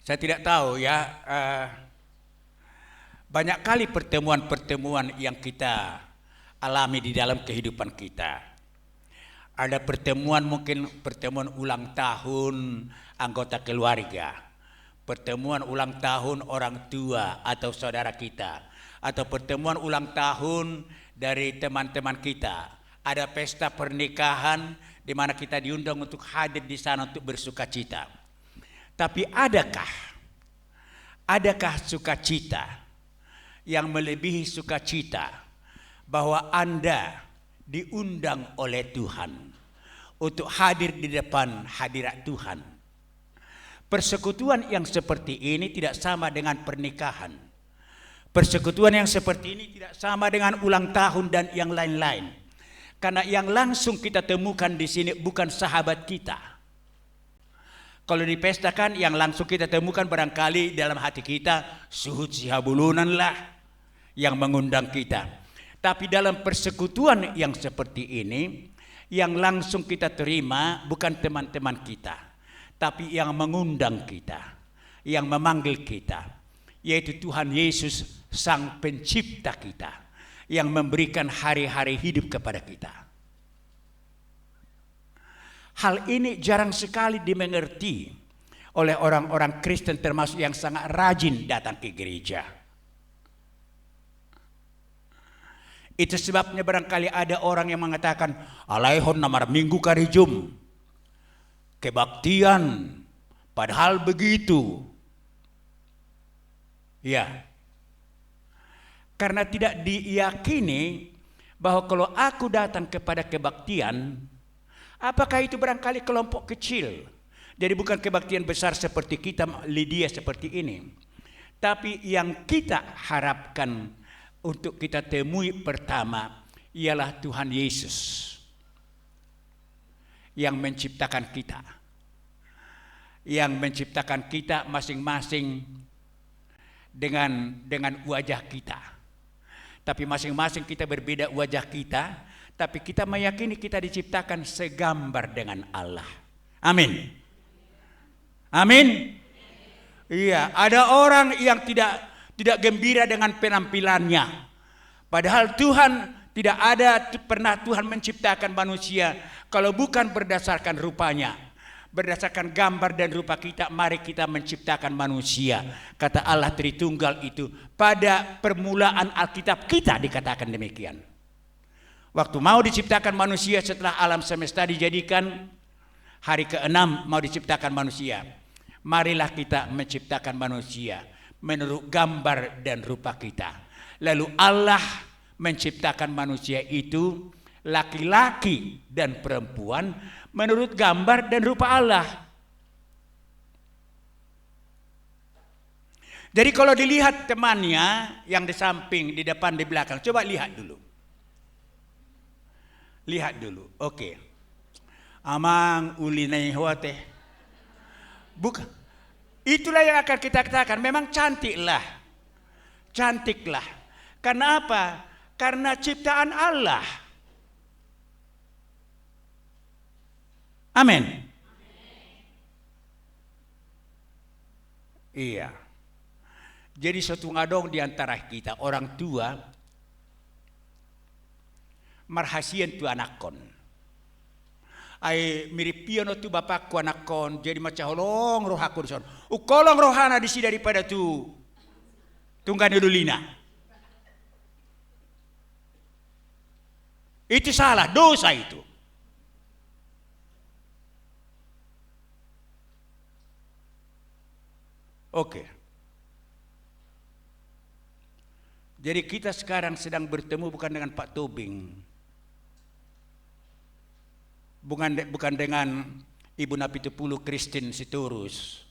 Saya tidak tahu ya, banyak kali pertemuan-pertemuan yang kita alami di dalam kehidupan kita. Ada pertemuan, mungkin pertemuan ulang tahun anggota keluarga, pertemuan ulang tahun orang tua atau saudara kita, atau pertemuan ulang tahun dari teman-teman kita. Ada pesta pernikahan di mana kita diundang untuk hadir di sana untuk bersukacita. Tapi adakah sukacita yang melebihi sukacita bahwa Anda diundang oleh Tuhan untuk hadir di depan hadirat Tuhan? Persekutuan yang seperti ini tidak sama dengan pernikahan. Persekutuan yang seperti ini tidak sama dengan ulang tahun dan yang lain-lain. Karena yang langsung kita temukan di sini bukan sahabat kita. Kalau dipestakan yang langsung kita temukan barangkali dalam hati kita, Suhud Sihabulunan lah yang mengundang kita. Tapi dalam persekutuan yang seperti ini, yang langsung kita terima bukan teman-teman kita, tapi yang mengundang kita, yang memanggil kita, yaitu Tuhan Yesus, Sang Pencipta kita, yang memberikan hari-hari hidup kepada kita. Hal ini jarang sekali dimengerti oleh orang-orang Kristen, termasuk yang sangat rajin datang ke gereja. Itu sebabnya barangkali ada orang yang mengatakan, alaihon namar minggu karijum, kebaktian, padahal begitu. Ya, karena tidak diyakini bahwa kalau aku datang kepada kebaktian, apakah itu barangkali kelompok kecil. Jadi bukan kebaktian besar seperti kita, Lydia seperti ini. Tapi yang kita harapkan untuk kita temui pertama ialah Tuhan Yesus yang menciptakan kita. Yang menciptakan kita masing-masing dengan wajah kita. Tapi masing-masing kita berbeda wajah kita, tapi kita meyakini kita diciptakan segambar dengan Allah. Amin. Amin. Iya, ada orang yang tidak gembira dengan penampilannya. Padahal Tuhan tidak ada pernah Tuhan menciptakan manusia kalau bukan berdasarkan rupanya. Berdasarkan gambar dan rupa kita, mari kita menciptakan manusia. Kata Allah Tritunggal itu pada permulaan Alkitab kita dikatakan demikian. Waktu mau diciptakan manusia setelah alam semesta dijadikan, hari ke-6 mau diciptakan manusia. Marilah kita menciptakan manusia menurut gambar dan rupa kita. Lalu Allah menciptakan manusia itu laki-laki dan perempuan menurut gambar dan rupa Allah. Jadi kalau dilihat temannya yang di samping, di depan, di belakang, coba lihat dulu. Lihat dulu, oke. Amang ulinai huate. Bukan. Itulah yang akan kita katakan, memang cantiklah. Cantiklah. Karena apa? Karena ciptaan Allah. Amin. Iya. Jadi suatu ngadong di antara kita, orang tua, marhasian tu anakon. Ai mirip piano tu bapakku anakon, jadi macam holong roh aku di sana. Ukolong rohana di sini daripada tu tunggan dulina. Itu salah, dosa itu. Oke. Jadi kita sekarang sedang bertemu bukan dengan Pak Tobing. Bukan dengan Ibu Napitupulu Kristin Sitorus.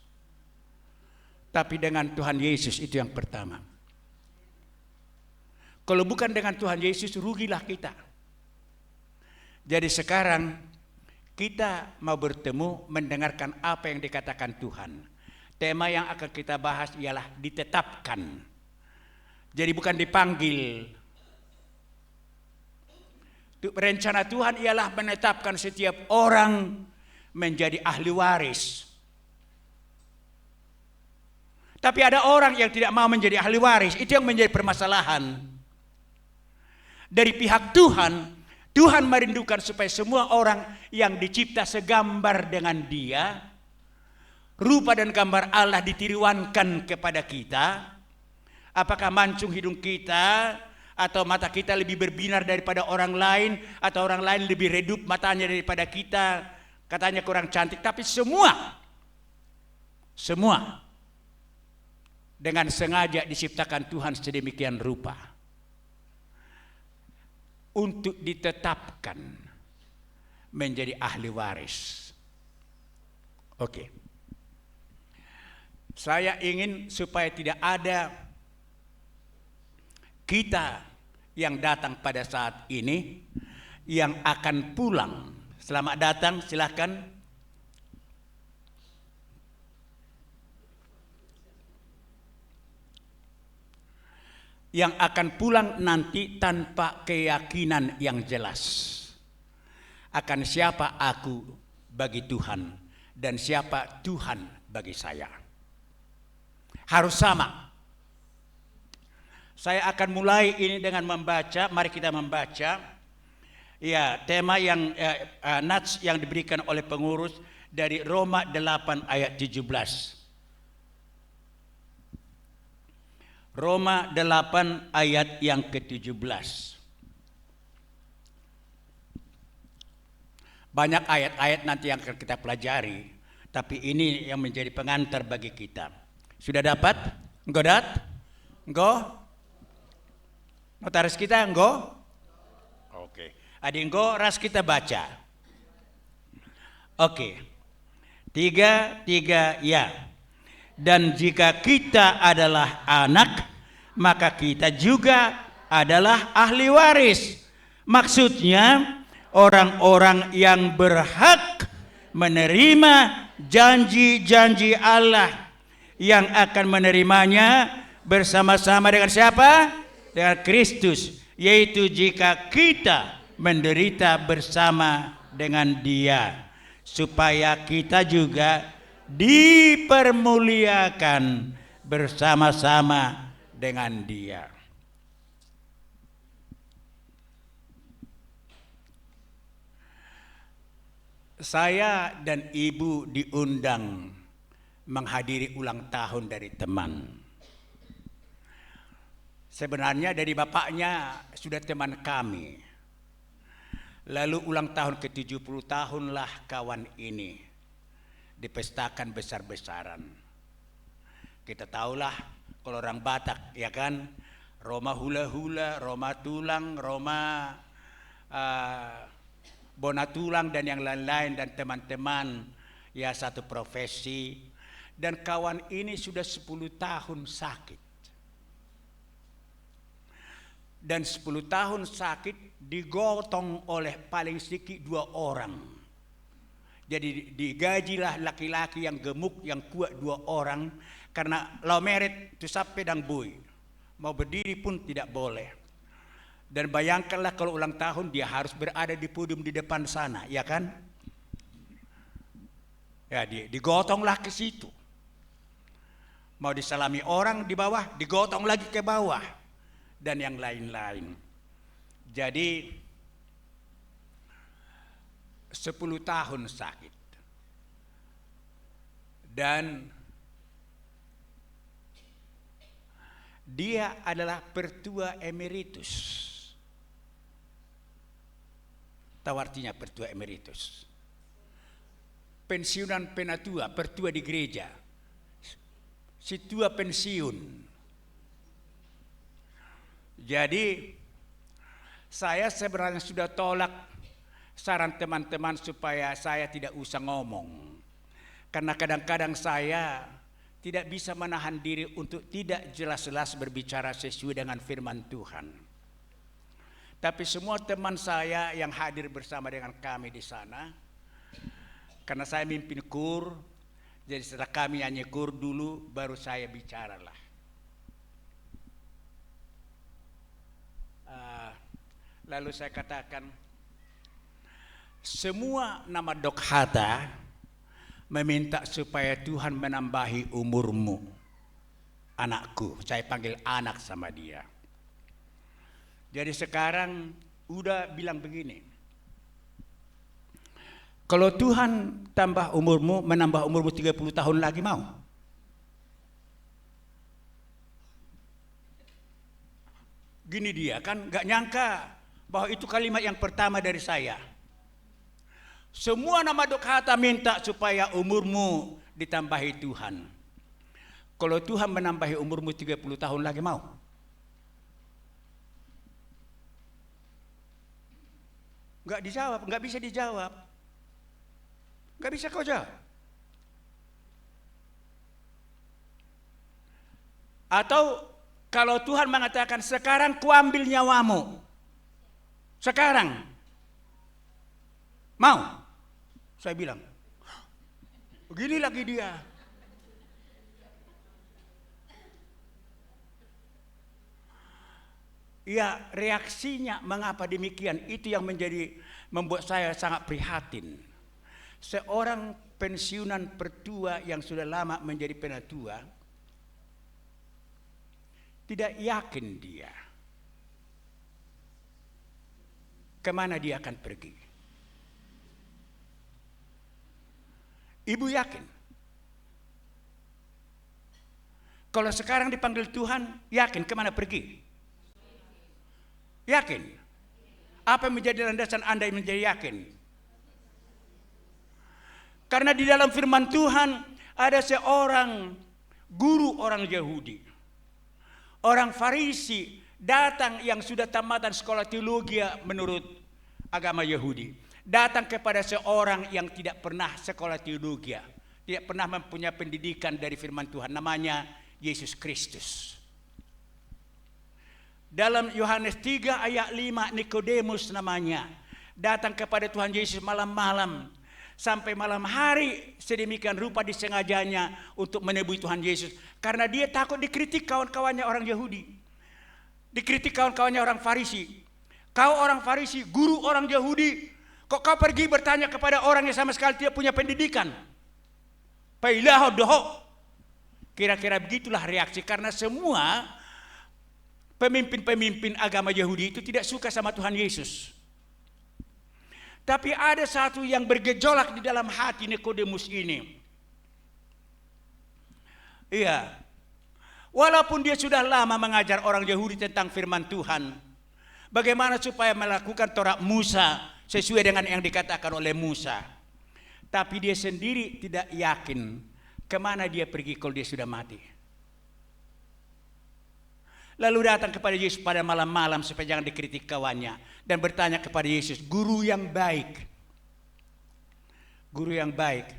Tapi dengan Tuhan Yesus, itu yang pertama. Kalau bukan dengan Tuhan Yesus, rugilah kita. Jadi sekarang kita mau bertemu mendengarkan apa yang dikatakan Tuhan. Tema yang akan kita bahas ialah ditetapkan. Jadi bukan dipanggil. Rencana Tuhan ialah menetapkan setiap orang menjadi ahli waris. Tapi ada orang yang tidak mau menjadi ahli waris. Itu yang menjadi permasalahan. Dari pihak Tuhan, Tuhan merindukan supaya semua orang yang dicipta segambar dengan Dia, rupa dan gambar Allah ditiriwankan kepada kita. Apakah mancung hidung kita atau mata kita lebih berbinar daripada orang lain, atau orang lain lebih redup matanya daripada kita, katanya kurang cantik, tapi semua dengan sengaja diciptakan Tuhan sedemikian rupa untuk ditetapkan menjadi ahli waris. Oke. Saya ingin supaya tidak ada kita yang datang pada saat ini yang akan pulang. Selamat datang, silakan. Yang akan pulang nanti tanpa keyakinan yang jelas akan siapa aku bagi Tuhan dan siapa Tuhan bagi saya. Harus sama. Saya akan mulai ini dengan membaca. Mari kita membaca. Ya, tema yang nats yang diberikan oleh pengurus dari Roma 8 ayat 17. Roma 8 ayat yang ke-17. Banyak ayat-ayat nanti yang akan kita pelajari, tapi ini yang menjadi pengantar bagi kita. Sudah dapat? Engkau dat? Engkau? Notaris kita engkau? Oke. Adik engkau ras kita baca. Oke. 3 ya. Dan jika kita adalah anak, maka kita juga adalah ahli waris. Maksudnya orang-orang yang berhak menerima janji-janji Allah, yang akan menerimanya bersama-sama dengan siapa? Dengan Kristus. Yaitu jika kita menderita bersama dengan Dia, supaya kita juga dipermuliakan bersama-sama dengan Dia. Saya dan ibu diundang menghadiri ulang tahun dari teman. Sebenarnya dari bapaknya sudah teman kami. Lalu ulang tahun ke-70 tahunlah kawan ini dipestakan besar-besaran. Kita tahulah kalau orang Batak, ya kan, Roma hula-hula, Roma tulang, Roma bona tulang dan yang lain-lain, dan teman-teman ya satu profesi. Dan kawan ini sudah 10 tahun sakit. Dan 10 tahun sakit digotong oleh paling sedikit 2 orang. Jadi digajilah laki-laki yang gemuk, yang kuat 2 orang. Karena lau meret tu sampai dang bui. Mau berdiri pun tidak boleh. Dan bayangkanlah kalau ulang tahun dia harus berada di podium di depan sana, ya kan? Ya, digotonglah ke situ. Mau disalami orang di bawah, digotong lagi ke bawah. Dan yang lain-lain. Jadi 10 tahun sakit. Dan dia adalah pertua emeritus. Tahu artinya pertua emeritus? Pensiunan penatua, pertua di gereja. Si tua pensiun. Jadi saya sebenarnya sudah tolak saran teman-teman supaya saya tidak usah ngomong. Karena kadang-kadang saya tidak bisa menahan diri untuk tidak jelas-jelas berbicara sesuai dengan firman Tuhan. Tapi semua teman saya yang hadir bersama dengan kami di sana, karena saya mimpin kur, jadi setelah kami nyanyi kur dulu, baru saya bicaralah. Lalu saya katakan, semua nama dokhata meminta supaya Tuhan menambahi umurmu. anakku. Saya panggil anak sama dia. Jadi sekarang udah bilang begini. Kalau Tuhan tambah umurmu, menambah umurmu 30 tahun lagi mau? Gini dia kan gak nyangka bahwa itu kalimat yang pertama dari saya. Semua nama dokhata minta supaya umurmu ditambahi Tuhan. Kalau Tuhan menambahi umurmu 30 tahun lagi mau? Gak dijawab, gak bisa dijawab. Gak bisa kau jawab. Atau kalau Tuhan mengatakan sekarang kuambil nyawamu. Sekarang. Mau? Saya bilang. Begini lagi dia. Ya, reaksinya mengapa demikian itu yang membuat saya sangat prihatin. Seorang pensiunan pertua yang sudah lama menjadi penatua tidak yakin dia kemana dia akan pergi. Ibu yakin. Kalau sekarang dipanggil Tuhan, yakin kemana pergi? Yakin. Apa yang menjadi landasan Anda yang menjadi yakin? Karena di dalam firman Tuhan ada seorang guru orang Yahudi. Orang Farisi datang yang sudah tamatan sekolah teologi menurut agama Yahudi. Datang kepada seorang yang tidak pernah sekolah teologi, tidak pernah mempunyai pendidikan dari firman Tuhan, namanya Yesus Kristus. Dalam Yohanes 3 ayat 5, Nikodemus namanya, datang kepada Tuhan Yesus malam-malam. Sampai malam hari sedemikian rupa disengajanya untuk menebui Tuhan Yesus. Karena dia takut dikritik kawan-kawannya orang Yahudi. Dikritik kawan-kawannya orang Farisi. Kau orang Farisi, guru orang Yahudi, kok kau pergi bertanya kepada orang yang sama sekali tidak punya pendidikan? Kira-kira begitulah reaksi. Karena semua pemimpin-pemimpin agama Yahudi itu tidak suka sama Tuhan Yesus. Tapi ada satu yang bergejolak di dalam hati Nikodemus ini. Iya. Walaupun dia sudah lama mengajar orang Yahudi tentang firman Tuhan, bagaimana supaya melakukan Taurat Musa sesuai dengan yang dikatakan oleh Musa. Tapi dia sendiri tidak yakin kemana dia pergi kalau dia sudah mati. Lalu datang kepada Yesus pada malam-malam supaya jangan dikritik kawannya. Dan bertanya kepada Yesus, guru yang baik. Guru yang baik,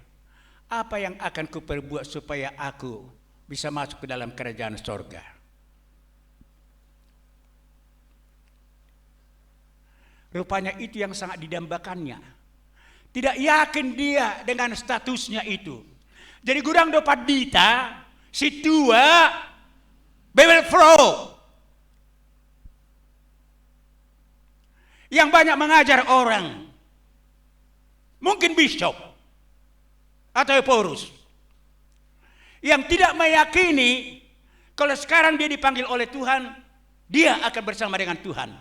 apa yang akan kuperbuat supaya aku bisa masuk ke dalam kerajaan sorga? Rupanya itu yang sangat didambakannya. Tidak yakin dia dengan statusnya itu. Jadi gurang dapat dita, si tua, Bebel Fro yang banyak mengajar orang, mungkin bishop atau eporus, yang tidak meyakini kalau sekarang dia dipanggil oleh Tuhan, dia akan bersama dengan Tuhan.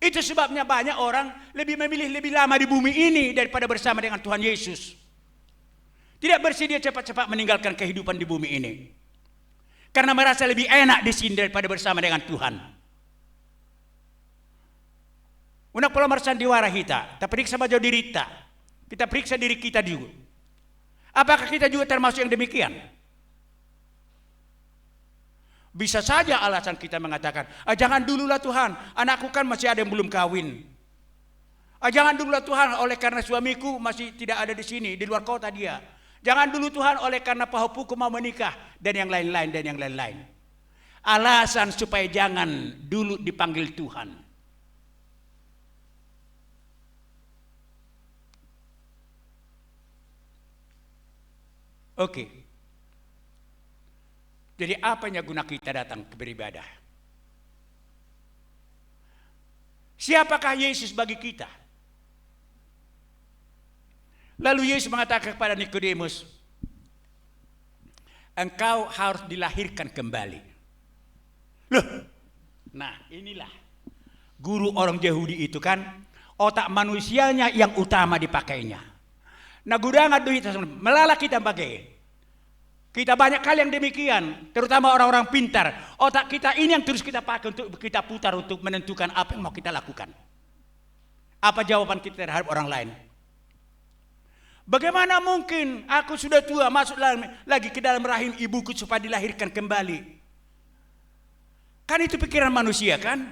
Itu sebabnya banyak orang lebih memilih lebih lama di bumi ini daripada bersama dengan Tuhan Yesus. Tidak bersedia cepat-cepat meninggalkan kehidupan di bumi ini. Karena merasa lebih enak di sini daripada bersama dengan Tuhan. Unak pelamar sandiwara kita periksa baju diri kita. Kita periksa diri kita juga. Apakah kita juga termasuk yang demikian? Bisa saja alasan kita mengatakan, jangan dululah Tuhan, anakku kan masih ada yang belum kawin. Jangan dululah Tuhan, oleh karena suamiku masih tidak ada di sini, di luar kota dia. Jangan dulu Tuhan, oleh karena pahopuku mau menikah, dan yang lain-lain. Alasan supaya jangan dulu dipanggil Tuhan. Oke. Jadi apanya guna kita datang ke beribadah? Siapakah Yesus bagi kita? Lalu Yesus mengatakan kepada Nikodemus, engkau harus dilahirkan kembali. Loh, nah inilah guru orang Yahudi itu kan, otak manusianya yang utama dipakainya. Nah gudangan duit melala kita pakai. Kita banyak kali yang demikian, terutama orang-orang pintar. Otak kita ini yang terus kita pakai untuk kita putar untuk menentukan apa yang mau kita lakukan. Apa jawaban kita terhadap orang lain? Bagaimana mungkin aku sudah tua masuk lagi ke dalam rahim ibuku supaya dilahirkan kembali? Kan itu pikiran manusia kan?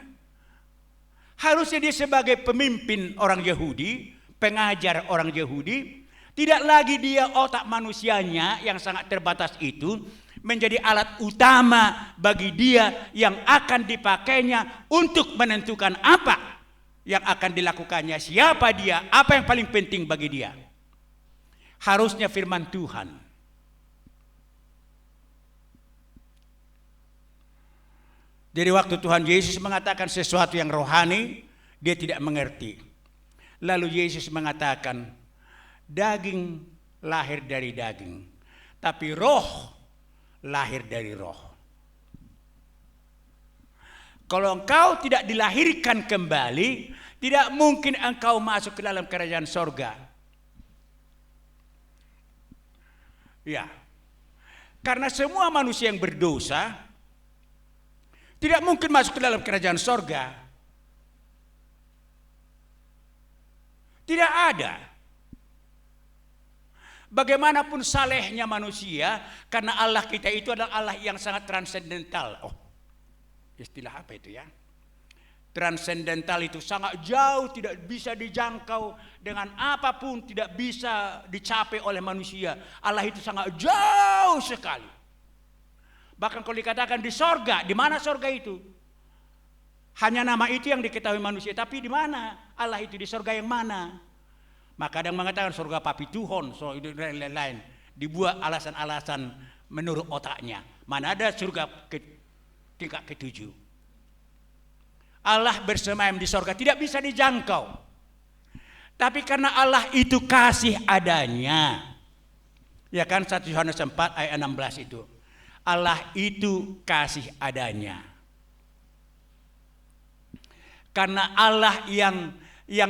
Harusnya dia sebagai pemimpin orang Yahudi, pengajar orang Yahudi, tidak lagi dia otak manusianya yang sangat terbatas itu menjadi alat utama bagi dia yang akan dipakainya untuk menentukan apa yang akan dilakukannya, siapa dia, apa yang paling penting bagi dia. Harusnya firman Tuhan. Jadi waktu Tuhan Yesus mengatakan sesuatu yang rohani, dia tidak mengerti. Lalu Yesus mengatakan, daging lahir dari daging, tapi roh lahir dari roh. Kalau engkau tidak dilahirkan kembali, tidak mungkin engkau masuk ke dalam kerajaan sorga. Ya, karena semua manusia yang berdosa tidak mungkin masuk ke dalam kerajaan sorga. Tidak ada. Bagaimanapun salehnya manusia, karena Allah kita itu adalah Allah yang sangat transendental. Oh, istilah apa itu ya? Transendental itu sangat jauh, tidak bisa dijangkau dengan apapun, tidak bisa dicapai oleh manusia. Allah itu sangat jauh sekali. Bahkan kalau dikatakan di sorga, di mana sorga itu? Hanya nama itu yang diketahui manusia, tapi di mana Allah itu, di sorga yang mana? Maka ada yang mengatakan surga papi Tuhan, so itu lain-lain. Dibuat alasan-alasan menurut otaknya. Mana ada surga tingkat ketujuh. Allah bersemayam di surga tidak bisa dijangkau. Tapi karena Allah itu kasih adanya. Ya kan 1 Yohanes 4 ayat 16 itu. Allah itu kasih adanya. Karena Allah yang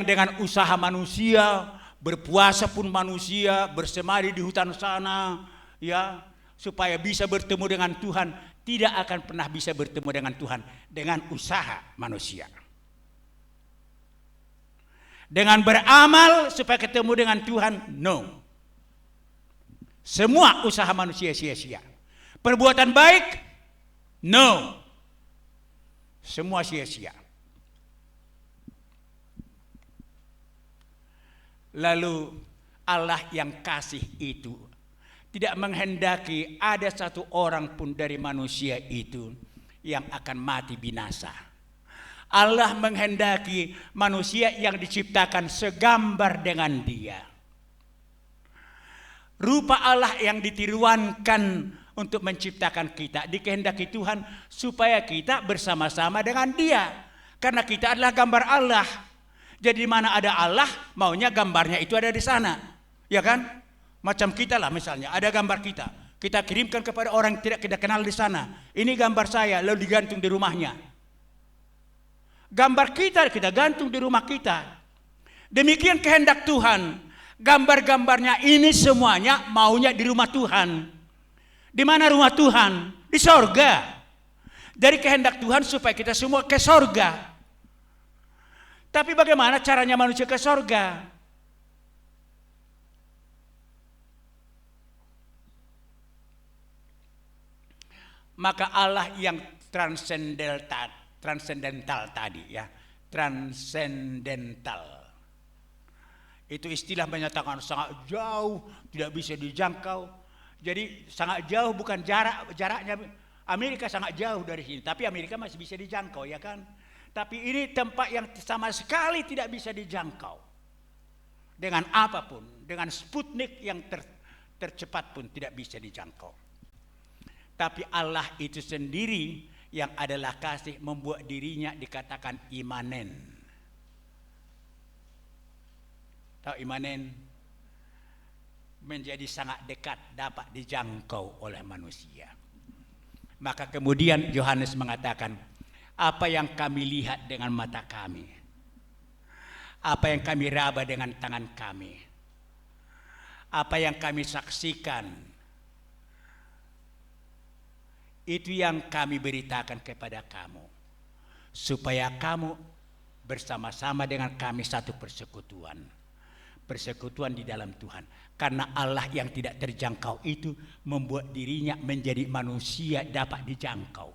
dengan usaha manusia, berpuasa pun manusia, bersemadi di hutan sana, ya, supaya bisa bertemu dengan Tuhan, tidak akan pernah bisa bertemu dengan Tuhan dengan usaha manusia. Dengan beramal supaya ketemu dengan Tuhan, no. Semua usaha manusia sia-sia. Perbuatan baik, no. Semua sia-sia. Lalu Allah yang kasih itu tidak menghendaki ada satu orang pun dari manusia itu yang akan mati binasa. Allah menghendaki manusia yang diciptakan segambar dengan Dia. Rupa Allah yang ditiruankan untuk menciptakan kita dikehendaki Tuhan supaya kita bersama-sama dengan Dia. Karena kita adalah gambar Allah. Jadi di mana ada Allah, maunya gambarnya itu ada di sana. Ya kan? Macam kita lah misalnya, ada gambar kita. Kita kirimkan kepada orang yang tidak kita kenal di sana. Ini gambar saya, lalu digantung di rumahnya. Gambar kita gantung di rumah kita. Demikian kehendak Tuhan. Gambar-gambarnya ini semuanya maunya di rumah Tuhan. Di mana rumah Tuhan? Di sorga. Dari kehendak Tuhan supaya kita semua ke sorga. Tapi bagaimana caranya manusia ke sorga? Maka Allah yang transcendental tadi ya, transcendental. Itu istilah menyatakan sangat jauh, tidak bisa dijangkau. Jadi sangat jauh bukan jaraknya Amerika sangat jauh dari sini, tapi Amerika masih bisa dijangkau ya kan? Tapi ini tempat yang sama sekali tidak bisa dijangkau. Dengan apapun, dengan Sputnik yang tercepat pun tidak bisa dijangkau. Tapi Allah itu sendiri yang adalah kasih membuat dirinya dikatakan imanen. Tahu imanen? menjadi sangat dekat, dapat dijangkau oleh manusia. Maka kemudian Yohanes mengatakan, apa yang kami lihat dengan mata kami, apa yang kami raba dengan tangan kami, apa yang kami saksikan, itu yang kami beritakan kepada kamu, supaya kamu bersama-sama dengan kami satu persekutuan di dalam Tuhan. Karena Allah yang tidak terjangkau itu membuat dirinya menjadi manusia dapat dijangkau.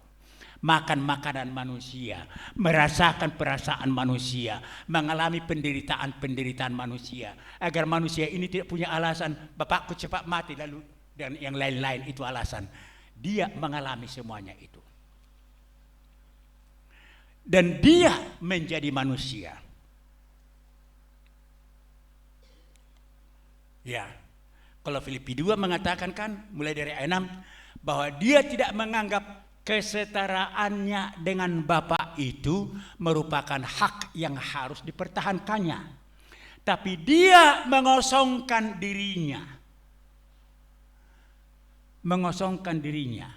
Makan makanan manusia, merasakan perasaan manusia, mengalami penderitaan manusia, agar manusia ini tidak punya alasan, bapakku cepat mati lalu dan yang lain-lain itu alasan. Dia mengalami semuanya itu. Dan dia menjadi manusia. Ya, kalau Filipi 2 mengatakan kan, mulai dari ayat 6, bahwa dia tidak menganggap kesetaraannya dengan Bapa itu merupakan hak yang harus dipertahankannya. Tapi dia mengosongkan dirinya. Mengosongkan dirinya.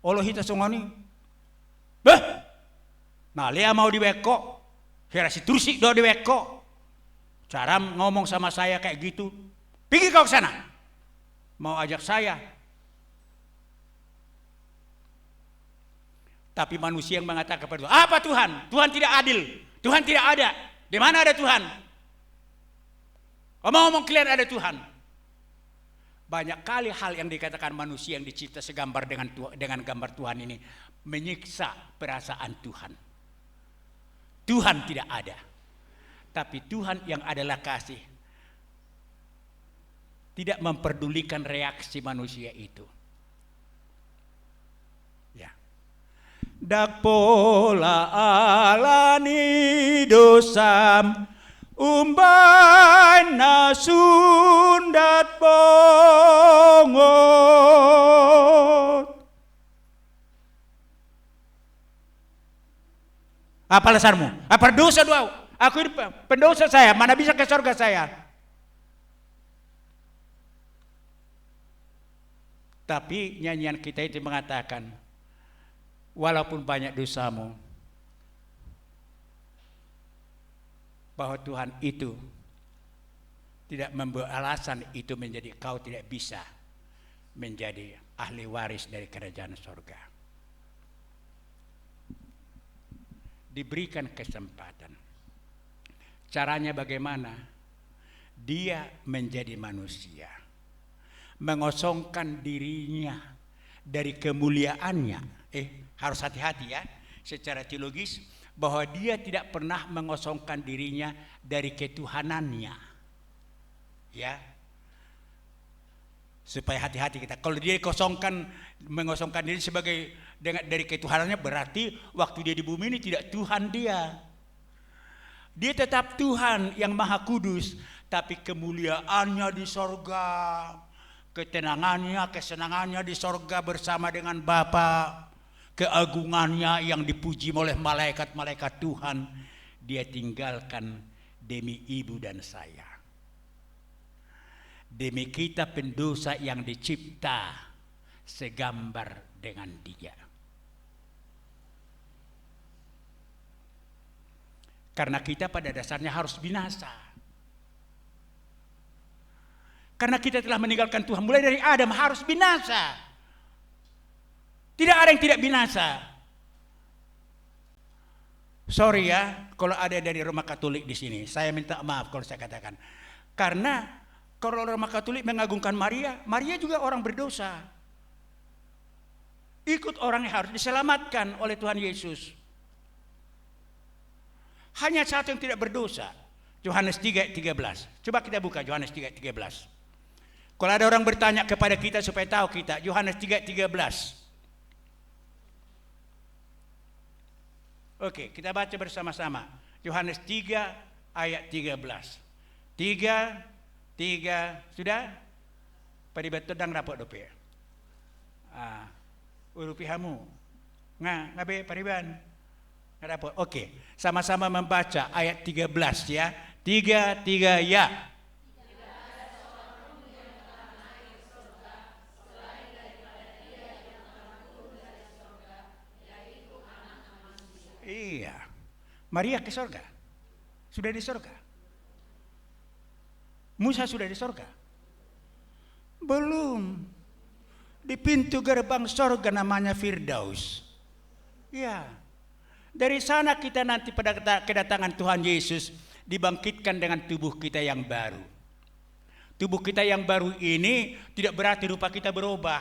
Allah hita songoni. Nah, Lea mau diweko. Hirasi tursi do diweko. Cara ngomong sama saya kayak gitu. Pergi kau ke sana. Mau ajak saya. Tapi manusia yang mengatakan kepada Tuhan, apa Tuhan? Tuhan tidak adil. Tuhan tidak ada. Di mana ada Tuhan? Ngomong clear ada Tuhan. Banyak kali hal yang dikatakan manusia yang dicipta segambar dengan gambar Tuhan ini menyiksa perasaan Tuhan. Tuhan tidak ada. Tapi Tuhan yang adalah kasih tidak memperdulikan reaksi manusia itu. Ya. Dak pola alani dosam umban nasundat bongot. Apa alasanmu? Apa dosa doa? Aku ini pendosa saya, mana bisa ke surga saya? Tapi nyanyian kita itu mengatakan, walaupun banyak dosamu, bahwa Tuhan itu tidak membuat alasan itu menjadi kau tidak bisa menjadi ahli waris dari kerajaan surga. Diberikan kesempatan. Caranya bagaimana? Dia menjadi manusia, mengosongkan dirinya dari kemuliaannya. Harus hati-hati ya, secara teologis, bahwa dia tidak pernah mengosongkan dirinya dari ketuhanannya. Ya, supaya hati-hati kita. Kalau dia mengosongkan diri sebagai dari ketuhanannya, berarti waktu dia di bumi ini tidak Tuhan dia. Dia tetap Tuhan yang Maha Kudus, tapi kemuliaannya di sorga, ketenangannya, kesenangannya di sorga bersama dengan Bapa, keagungannya yang dipuji oleh malaikat-malaikat Tuhan, dia tinggalkan demi ibu dan saya. Demi kita pendosa yang dicipta segambar dengan dia. Karena kita pada dasarnya harus binasa. Karena kita telah meninggalkan Tuhan. Mulai dari Adam harus binasa. Tidak ada yang tidak binasa. Sorry ya, kalau ada dari Roma Katolik di sini, saya minta maaf kalau saya katakan. Karena kalau Roma Katolik mengagungkan Maria, Maria juga orang berdosa. Ikut orang yang harus diselamatkan oleh Tuhan Yesus. Hanya satu yang tidak berdosa. Yohanes 3:13. Coba kita buka Yohanes 3:13. Kalau ada orang bertanya kepada kita supaya tahu kita, Yohanes 3:13. Oke, kita baca bersama-sama. Yohanes 3 ayat 13. 3 sudah? Paribat todang rapat dope. Urupihamu. Ngabe pariban. Dapat. Oke, sama-sama membaca ayat 13 ya. 3 ya. Maria ke sorga. Sudah di sorga. Musa sudah di sorga. Belum. Di pintu gerbang sorga namanya Firdaus. Ya. Dari sana kita nanti pada kedatangan Tuhan Yesus dibangkitkan dengan tubuh kita yang baru. Tubuh kita yang baru ini tidak berarti rupa kita berubah.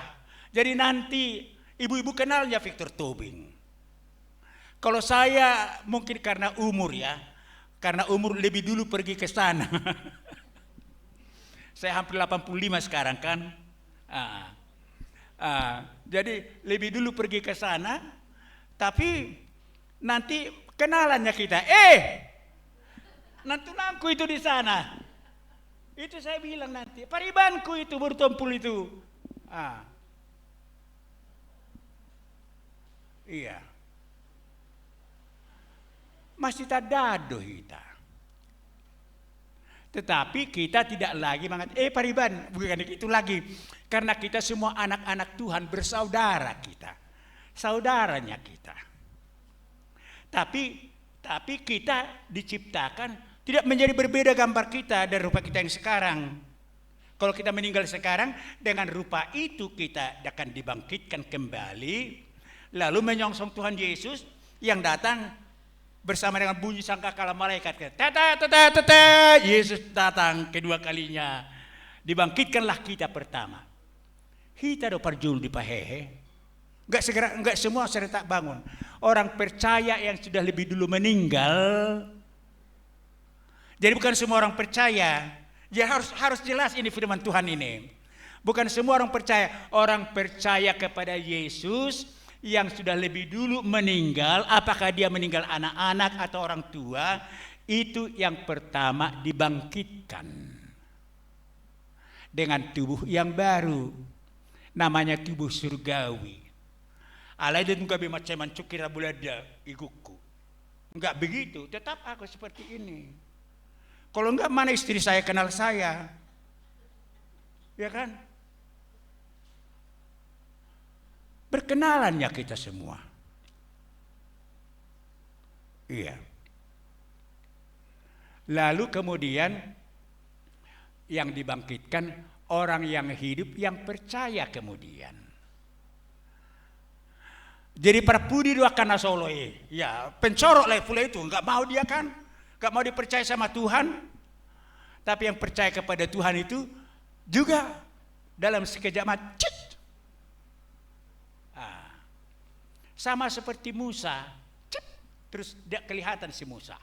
Jadi nanti ibu-ibu kenalnya Victor Tobing. Kalau saya mungkin karena umur ya. Karena umur lebih dulu pergi ke sana. Saya hampir 85 sekarang kan. Jadi lebih dulu pergi ke sana. Tapi nanti kenalannya kita. Nantunanku itu di sana. Itu saya bilang nanti. Paribanku itu bertumpul itu. Iya. Masih tak dado kita. Tetapi kita tidak lagi mengatakan, Pariban, bukan itu lagi. Karena kita semua anak-anak Tuhan bersaudara kita. Saudaranya kita. Tapi kita diciptakan tidak menjadi berbeda gambar kita dari rupa kita yang sekarang. Kalau kita meninggal sekarang, dengan rupa itu kita akan dibangkitkan kembali. Lalu menyongsong Tuhan Yesus yang datang bersama dengan bunyi sangkakala malaikat. Yesus datang kedua kalinya. Dibangkitkanlah kita pertama. Kita do parjul di pahehe. Enggak semua serentak bangun. Orang percaya yang sudah lebih dulu meninggal. Jadi bukan semua orang percaya. Ya harus jelas ini firman Tuhan ini. Bukan semua orang percaya. Orang percaya kepada Yesus yang sudah lebih dulu meninggal, apakah dia meninggal anak-anak atau orang tua, itu yang pertama dibangkitkan dengan tubuh yang baru, namanya tubuh surgawi. Alai dan gabi macam cukira bulada iguku. Enggak begitu, tetap aku seperti ini. Kalau enggak, mana istri saya kenal saya? Ya kan? Berkenalannya kita semua. Iya. Lalu kemudian yang dibangkitkan orang yang hidup yang percaya kemudian. Jadi perpudi dua kana soloi. Ya, pencorok lah pula itu, enggak mau dia kan? Enggak mau dipercaya sama Tuhan. Tapi yang percaya kepada Tuhan itu juga dalam sekejap mata sama seperti Musa, terus dia kelihatan si Musa.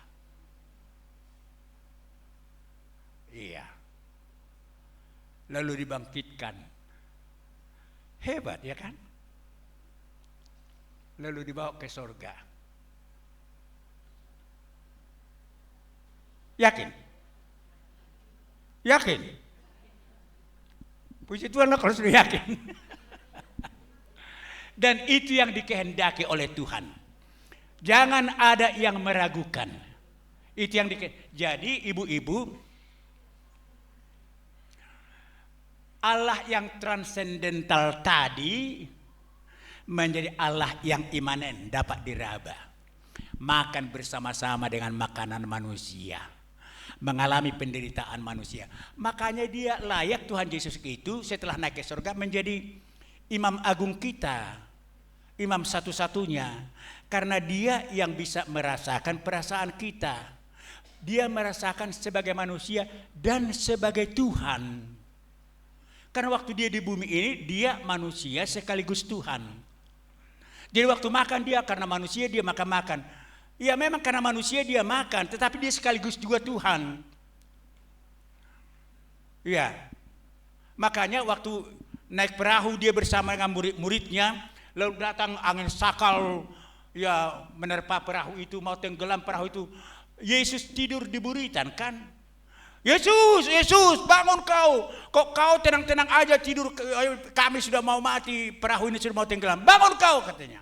Iya. Lalu dibangkitkan. Hebat ya kan? Lalu dibawa ke surga. Yakin? Yakin? Puji Tuhan kalau sudah yakin. Dan itu yang dikehendaki oleh Tuhan. Jangan ada yang meragukan. Itu yang jadi ibu-ibu, Allah yang transendental tadi menjadi Allah yang imanen, dapat diraba. Makan bersama-sama dengan makanan manusia. Mengalami penderitaan manusia. Makanya dia layak, Tuhan Yesus itu setelah naik ke surga menjadi Imam Agung kita, imam satu-satunya, karena dia yang bisa merasakan perasaan kita. Dia merasakan sebagai manusia dan sebagai Tuhan. Karena waktu dia di bumi ini, dia manusia sekaligus Tuhan. Jadi waktu makan dia karena manusia dia makan. Ya memang karena manusia dia makan, tetapi dia sekaligus juga Tuhan. Ya, makanya waktu naik perahu dia bersama dengan murid-muridnya, lalu datang angin sakal, ya menerpa perahu itu, mau tenggelam perahu itu. Yesus tidur di buritan kan? Yesus, bangun kau. Kok kau tenang-tenang aja tidur, kami sudah mau mati, perahu ini sudah mau tenggelam. Bangun kau katanya.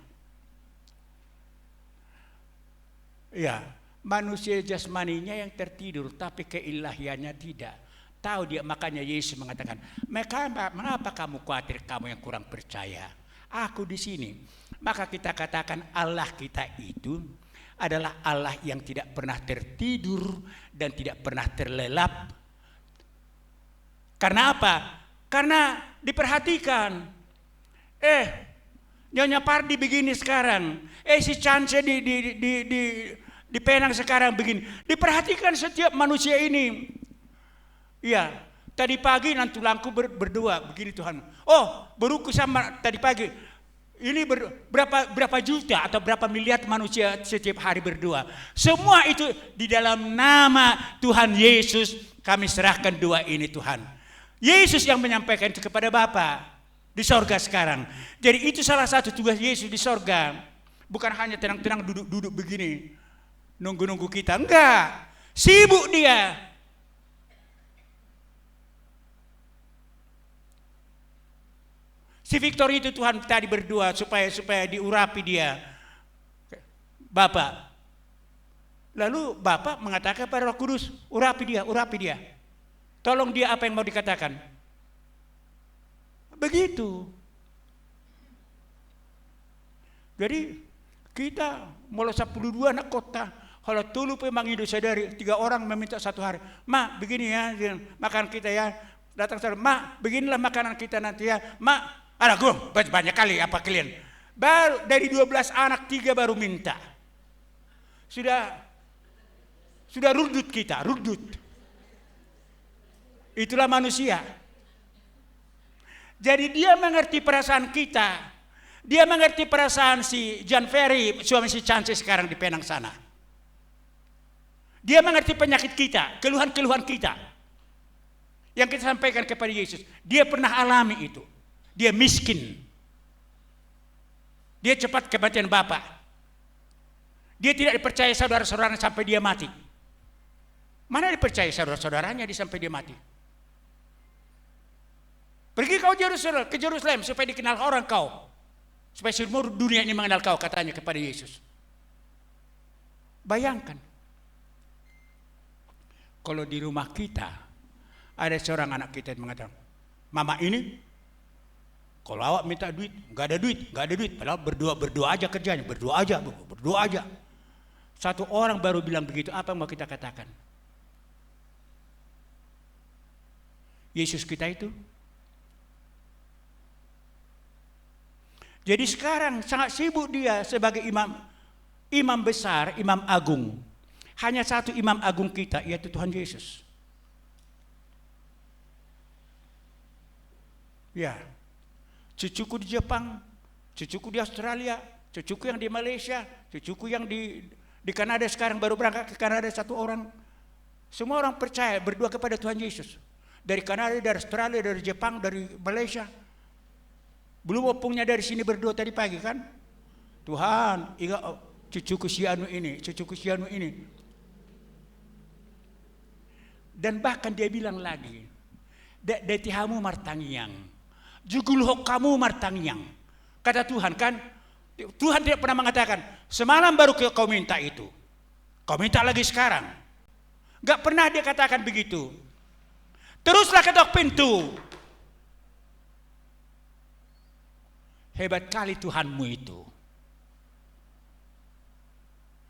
Ya, manusia jasmaninya yang tertidur, tapi keilahiannya tidak. Tahu dia, makanya Yesus mengatakan, mengapa kamu khawatir, kamu yang kurang percaya? Aku di sini. Maka kita katakan Allah kita itu adalah Allah yang tidak pernah tertidur dan tidak pernah terlelap. Karena apa? Karena diperhatikan. Nyonya Pardi begini sekarang. Si Chance di Penang sekarang begini. Diperhatikan setiap manusia ini. Iya, tadi pagi nantulangku berdoa begini Tuhan. Beruku sama tadi pagi. Ini berapa juta atau berapa miliar manusia setiap hari berdoa. Semua itu di dalam nama Tuhan Yesus kami serahkan doa ini Tuhan. Yesus yang menyampaikan itu kepada Bapa di sorga sekarang. Jadi itu salah satu tugas Yesus di sorga. Bukan hanya tenang-tenang duduk begini. Nunggu-nunggu kita. Enggak. Sibuk dia. Si Victor itu Tuhan tadi berdoa supaya diurapi dia. Bapak. Lalu Bapak mengatakan pada Roh Kudus, urapi dia. Tolong dia apa yang mau dikatakan. Begitu. Jadi kita mulai 12 anak kota. Kalau tulu memang hidup sadari 3 orang meminta 1 hari. Ma begini ya makan kita ya. Datang saudara, ma beginilah makanan kita nanti ya. Ma ada gue banyak kali apa kalian. Baru dari 12 anak 3 baru minta. Sudah rudut kita, rudut. Itulah manusia. Jadi dia mengerti perasaan kita. Dia mengerti perasaan si John Ferry, suami si Chance sekarang di Penang sana. Dia mengerti penyakit kita, keluhan-keluhan kita. Yang kita sampaikan kepada Yesus. Dia pernah alami itu. Dia miskin. Dia cepat kematian Bapak. Dia tidak dipercaya saudara-saudaranya sampai dia mati. Mana dipercaya saudara-saudaranya sampai dia mati? Pergi kau ke Jerusalem supaya dikenal orang kau. Supaya seluruh dunia ini mengenal kau, katanya kepada Yesus. Bayangkan. Kalau di rumah kita ada seorang anak kita yang mengatakan, mama ini kalau awak minta duit, nggak ada duit. Padahal berdoa aja kerjanya, berdoa aja. Satu orang baru bilang begitu, apa yang mau kita katakan? Yesus kita itu. Jadi sekarang sangat sibuk dia sebagai imam besar, imam agung. Hanya satu imam agung kita, yaitu Tuhan Yesus. Ya. Cucuku di Jepang, cucuku di Australia, cucuku yang di Malaysia, cucuku yang di Kanada sekarang baru berangkat ke Kanada 1 orang. Semua orang percaya berdoa kepada Tuhan Yesus. Dari Kanada, dari Australia, dari Jepang, dari Malaysia. Belum opungnya dari sini berdoa tadi pagi kan. Tuhan, ingat cucuku si anu ini. Dan bahkan dia bilang lagi, detihamu martangiang. Jugulho kamu martangiang. Kata Tuhan kan, Tuhan tidak pernah mengatakan, semalam baru kau minta itu. Kau minta lagi sekarang. Gak pernah dia katakan begitu. Teruslah ketok pintu. Hebat kali Tuhanmu itu.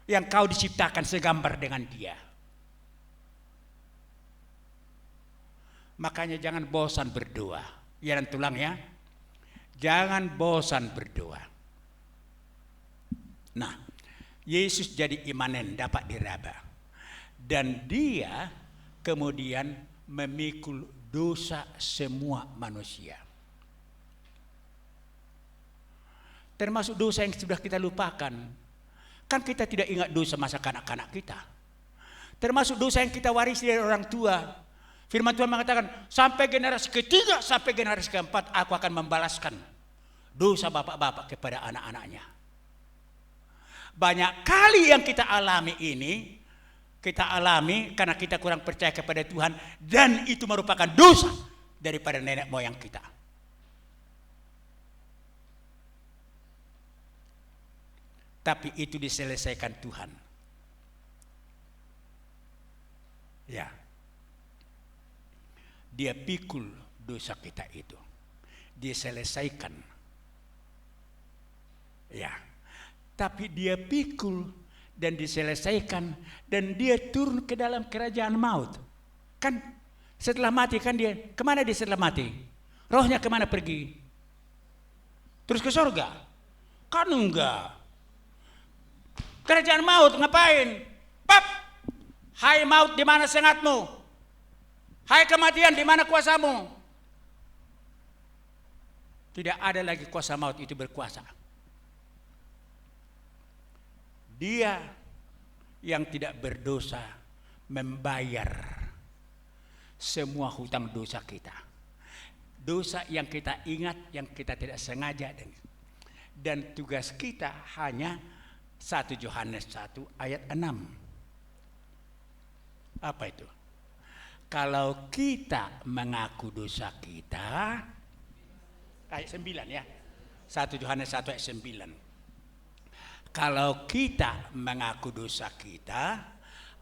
Yang kau diciptakan segambar dengan dia. Makanya jangan bosan berdoa. Ya dan tulang ya. Jangan bosan berdoa. Nah, Yesus jadi imanen, dapat diraba. Dan dia kemudian memikul dosa semua manusia. Termasuk dosa yang sudah kita lupakan. Kan kita tidak ingat dosa masa kanak-kanak kita. Termasuk dosa yang kita warisi dari orang tua. Firman Tuhan mengatakan, sampai generasi ketiga, sampai generasi keempat, aku akan membalaskan dosa bapak-bapak kepada anak-anaknya. Banyak kali yang kita alami ini, kita alami karena kita kurang percaya kepada Tuhan, dan itu merupakan dosa daripada nenek moyang kita. Tapi itu diselesaikan Tuhan. Ya. Dia pikul dosa kita itu. Dia selesaikan. Ya. Tapi dia pikul dan diselesaikan, dan dia turun ke dalam kerajaan maut. Kan setelah mati kan dia, kemana dia setelah mati? Rohnya kemana pergi? Terus ke surga? Kan enggak. Kerajaan maut ngapain? Pap! Hai maut, di mana sengatmu? Hai kematian, di mana kuasamu? Tidak ada lagi kuasa maut itu berkuasa. Dia yang tidak berdosa membayar semua hutang dosa kita. Dosa yang kita ingat, yang kita tidak sengaja. Dan tugas kita hanya 1 Yohanes 1 ayat 6. Apa itu? Kalau kita mengaku dosa kita, ayat 9 ya. 1 Yohanes 1 ayat 9. Kalau kita mengaku dosa kita,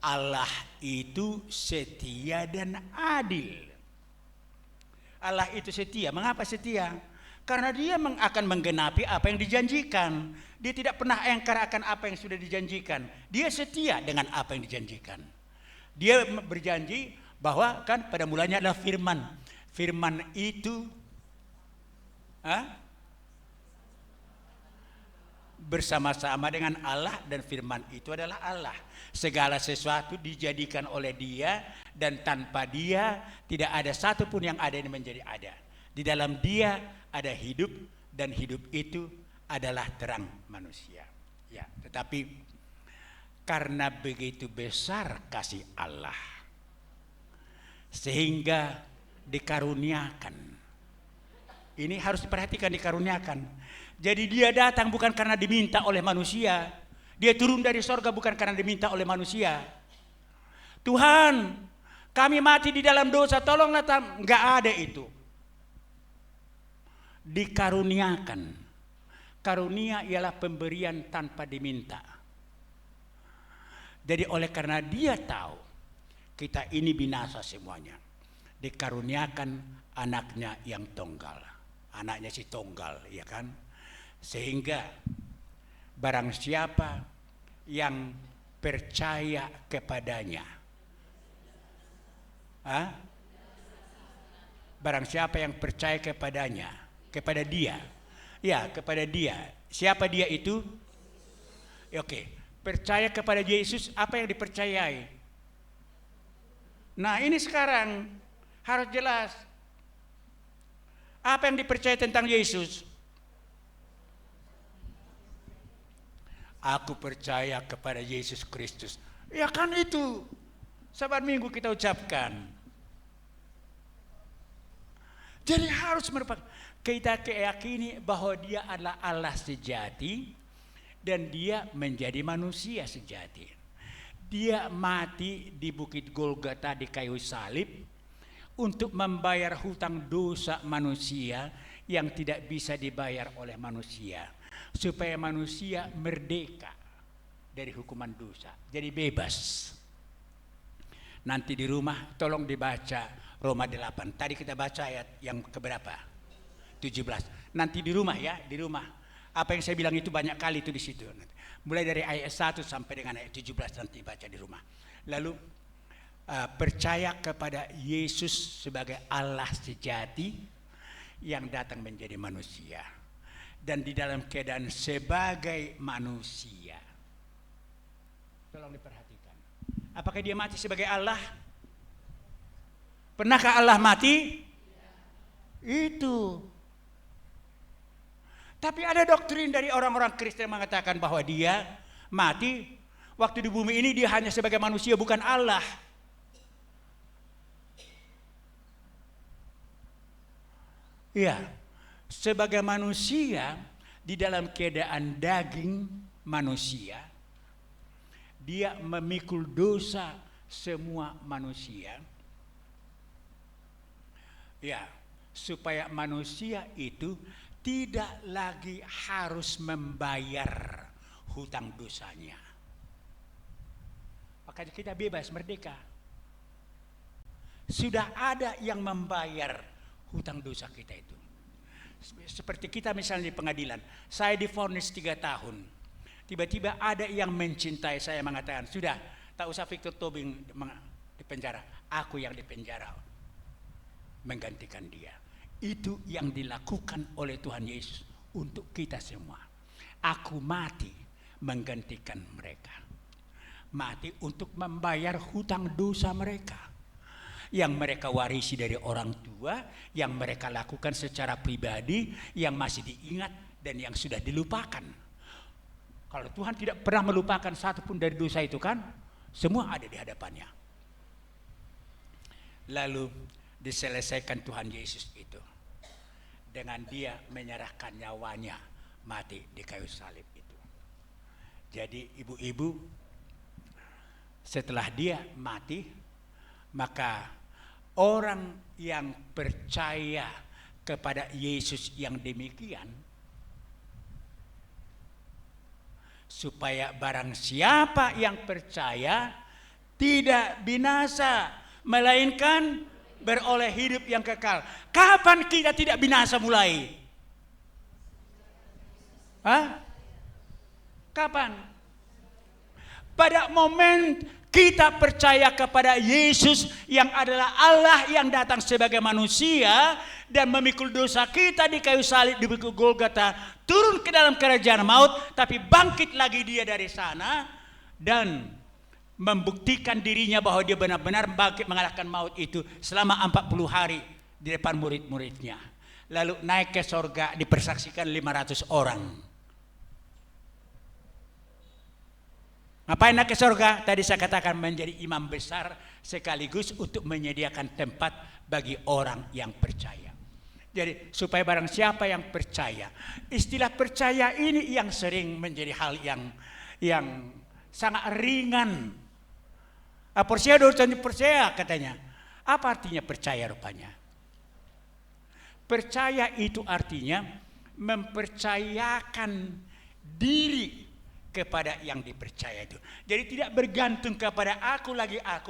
Allah itu setia dan adil. Allah itu setia. Mengapa setia? Karena dia akan menggenapi apa yang dijanjikan. Dia tidak pernah engkar akan apa yang sudah dijanjikan. Dia setia dengan apa yang dijanjikan. Dia berjanji bahwa kan pada mulanya adalah firman. Firman itu bersama-sama dengan Allah, dan firman itu adalah Allah. Segala sesuatu dijadikan oleh Dia, dan tanpa Dia tidak ada satupun yang ada ini menjadi ada. Di dalam Dia ada hidup, dan hidup itu adalah terang manusia. Ya, tetapi karena begitu besar kasih Allah sehingga dikaruniakan. Ini harus diperhatikan, dikaruniakan. Jadi dia datang bukan karena diminta oleh manusia. Dia turun dari sorga bukan karena diminta oleh manusia. Tuhan, kami mati di dalam dosa, tolonglah. Enggak ada itu. Dikaruniakan. Karunia ialah pemberian tanpa diminta. Jadi oleh karena dia tahu kita ini binasa semuanya, dikaruniakan anaknya yang tunggal. Anaknya si tunggal, ya kan? Sehingga barang siapa yang percaya kepadanya, barang siapa yang percaya kepadanya, kepada dia, ya kepada dia. Siapa dia itu? Oke, percaya kepada Yesus, apa yang dipercayai? Nah ini sekarang harus jelas. Apa yang dipercaya tentang Yesus? Aku percaya kepada Yesus Kristus. Ya kan itu Sabat Minggu kita ucapkan. Jadi harus merupakan, kita keyakini bahwa dia adalah Allah sejati dan dia menjadi manusia sejati. Dia mati di Bukit Golgota di kayu salib untuk membayar hutang dosa manusia yang tidak bisa dibayar oleh manusia, supaya manusia merdeka dari hukuman dosa, jadi bebas. Nanti di rumah tolong dibaca Roma 8. Tadi kita baca ayat yang keberapa? 17. Nanti di rumah ya, di rumah. Apa yang saya bilang itu banyak kali itu di situ. Mulai dari ayat 1 sampai dengan ayat 17 nanti baca di rumah. Lalu percaya kepada Yesus sebagai Allah sejati yang datang menjadi manusia. Dan di dalam keadaan sebagai manusia, tolong diperhatikan, apakah dia mati sebagai Allah? Pernahkah Allah mati? Itu. Tapi ada doktrin dari orang-orang Kristen yang mengatakan bahwa dia mati waktu di bumi ini, dia hanya sebagai manusia, bukan Allah. Ya, sebagai manusia di dalam keadaan daging manusia, dia memikul dosa semua manusia. Ya, supaya manusia itu tidak lagi harus membayar hutang dosanya. Makanya kita bebas, merdeka. Sudah ada yang membayar hutang dosa kita itu. Seperti kita misalnya di pengadilan, saya divonis 3 tahun. Tiba-tiba ada yang mencintai saya mengatakan, sudah, tak usah Victor Tobing di penjara, aku yang di penjara menggantikan dia. Itu yang dilakukan oleh Tuhan Yesus untuk kita semua. Aku mati menggantikan mereka. Mati untuk membayar hutang dosa mereka yang mereka warisi dari orang tua, yang mereka lakukan secara pribadi, yang masih diingat dan yang sudah dilupakan. Kalau Tuhan tidak pernah melupakan satupun dari dosa itu kan, semua ada di hadapannya. Lalu diselesaikan Tuhan Yesus itu dengan dia menyerahkan nyawanya mati di kayu salib itu. Jadi ibu-ibu, setelah dia mati, maka orang yang percaya kepada Yesus yang demikian, supaya barang siapa yang percaya tidak binasa, melainkan beroleh hidup yang kekal. Kapan kita tidak binasa mulai? Hah? Kapan? Pada momen kita percaya kepada Yesus yang adalah Allah yang datang sebagai manusia dan memikul dosa kita di kayu salib di bukit Golgota, turun ke dalam kerajaan maut, tapi bangkit lagi dia dari sana dan membuktikan dirinya bahwa dia benar-benar bangkit mengalahkan maut itu selama 40 hari di depan murid-muridnya. Lalu naik ke sorga, dipersaksikan 500 orang. Ngapain naik ke sorga? Tadi saya katakan menjadi imam besar sekaligus untuk menyediakan tempat bagi orang yang percaya. Jadi supaya barang siapa yang percaya, istilah percaya ini yang sering menjadi hal yang sangat ringan. Percaya katanya. Apa artinya percaya rupanya? Percaya itu artinya mempercayakan diri kepada yang dipercaya itu. Jadi tidak bergantung kepada aku.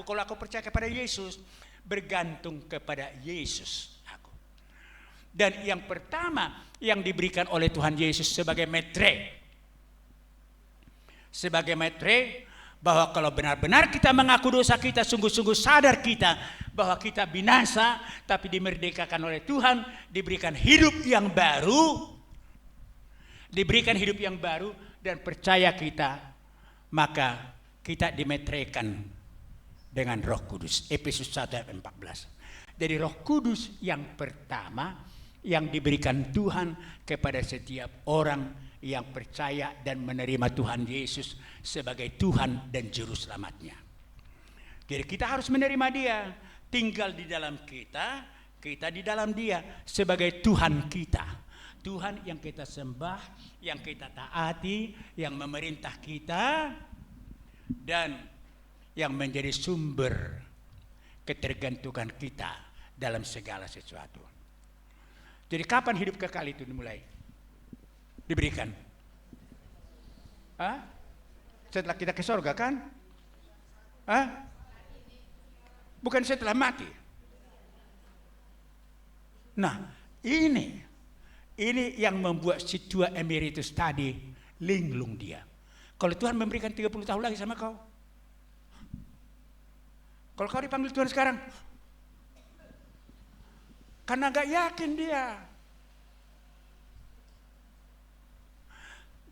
Kalau aku percaya kepada Yesus, bergantung kepada Yesus aku. Dan yang pertama yang diberikan oleh Tuhan Yesus sebagai metre, bahwa kalau benar-benar kita mengaku dosa kita, sungguh-sungguh sadar kita bahwa kita binasa, tapi dimerdekakan oleh Tuhan, diberikan hidup yang baru, dan percaya kita, maka kita dimetrekan dengan Roh Kudus. Efesus 1 ayat 14. Jadi Roh Kudus yang pertama yang diberikan Tuhan kepada setiap orang yang percaya dan menerima Tuhan Yesus sebagai Tuhan dan Juru Selamatnya. Jadi kita harus menerima Dia, tinggal di dalam kita, kita di dalam Dia sebagai Tuhan kita. Tuhan yang kita sembah, yang kita taati, yang memerintah kita, dan yang menjadi sumber ketergantungan kita dalam segala sesuatu. Jadi kapan hidup kekal itu dimulai? Diberikan? Setelah kita ke surga kan? Bukan setelah mati. Nah, ini yang membuat si tua emeritus tadi linglung dia. Kalau Tuhan memberikan 30 tahun lagi sama kau, kalau kau dipanggil Tuhan sekarang, karena gak yakin dia.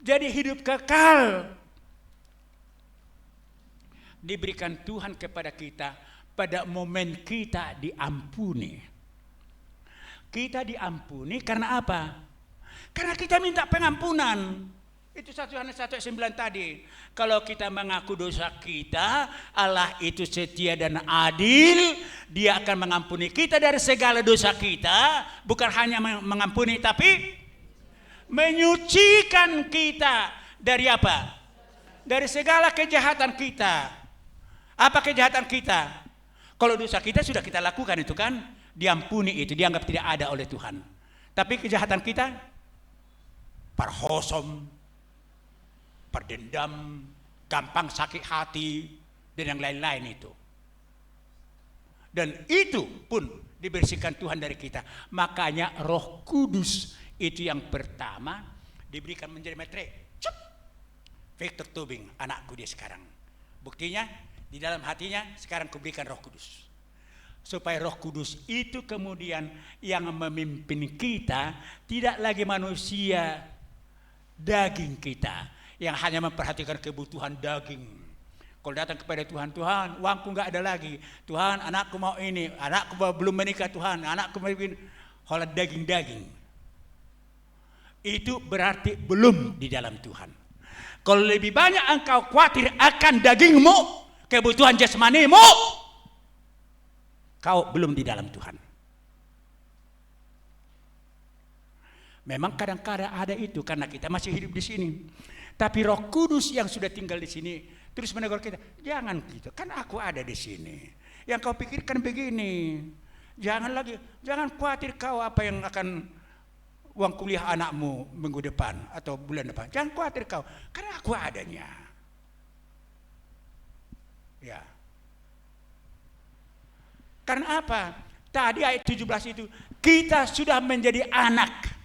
Jadi hidup kekal diberikan Tuhan kepada kita pada momen kita diampuni. Kita diampuni karena apa? Karena kita minta pengampunan. Itu 1 Yohanes 1:9 tadi. Kalau kita mengaku dosa kita, Allah itu setia dan adil. Dia akan mengampuni kita dari segala dosa kita. Bukan hanya mengampuni, tapi menyucikan kita dari apa? Dari segala kejahatan kita. Apa kejahatan kita? Kalau dosa kita sudah kita lakukan itu kan, diampuni itu, dianggap tidak ada oleh Tuhan. Tapi kejahatan kita, parhosom, perdendam, gampang sakit hati, dan yang lain-lain itu. Dan itu pun dibersihkan Tuhan dari kita. Makanya Roh Kudus itu yang pertama diberikan menjadi metre. Victor Tobing, anakku dia sekarang. Buktinya di dalam hatinya sekarang kuberikan Roh Kudus. Supaya Roh Kudus itu kemudian yang memimpin kita, tidak lagi manusia daging kita yang hanya memperhatikan kebutuhan daging. Kalau datang kepada Tuhan, Tuhan, uangku nggak ada lagi. Tuhan, anakku mau ini, anakku belum menikah, Tuhan, anakku mau ini. Holat daging-daging. Itu berarti belum di dalam Tuhan. Kalau lebih banyak engkau khawatir akan dagingmu, kebutuhan jasmanimu, kau belum di dalam Tuhan. Memang kadang-kadang ada itu karena kita masih hidup di sini. Tapi Roh Kudus yang sudah tinggal di sini terus menegur kita, jangan gitu. Kan aku ada di sini. Yang kau pikirkan begini. Jangan khawatir kau apa yang akan uang kuliah anakmu minggu depan atau bulan depan. Jangan khawatir kau, karena aku adanya. Ya. Karena apa? Tadi ayat 17 itu, kita sudah menjadi anak.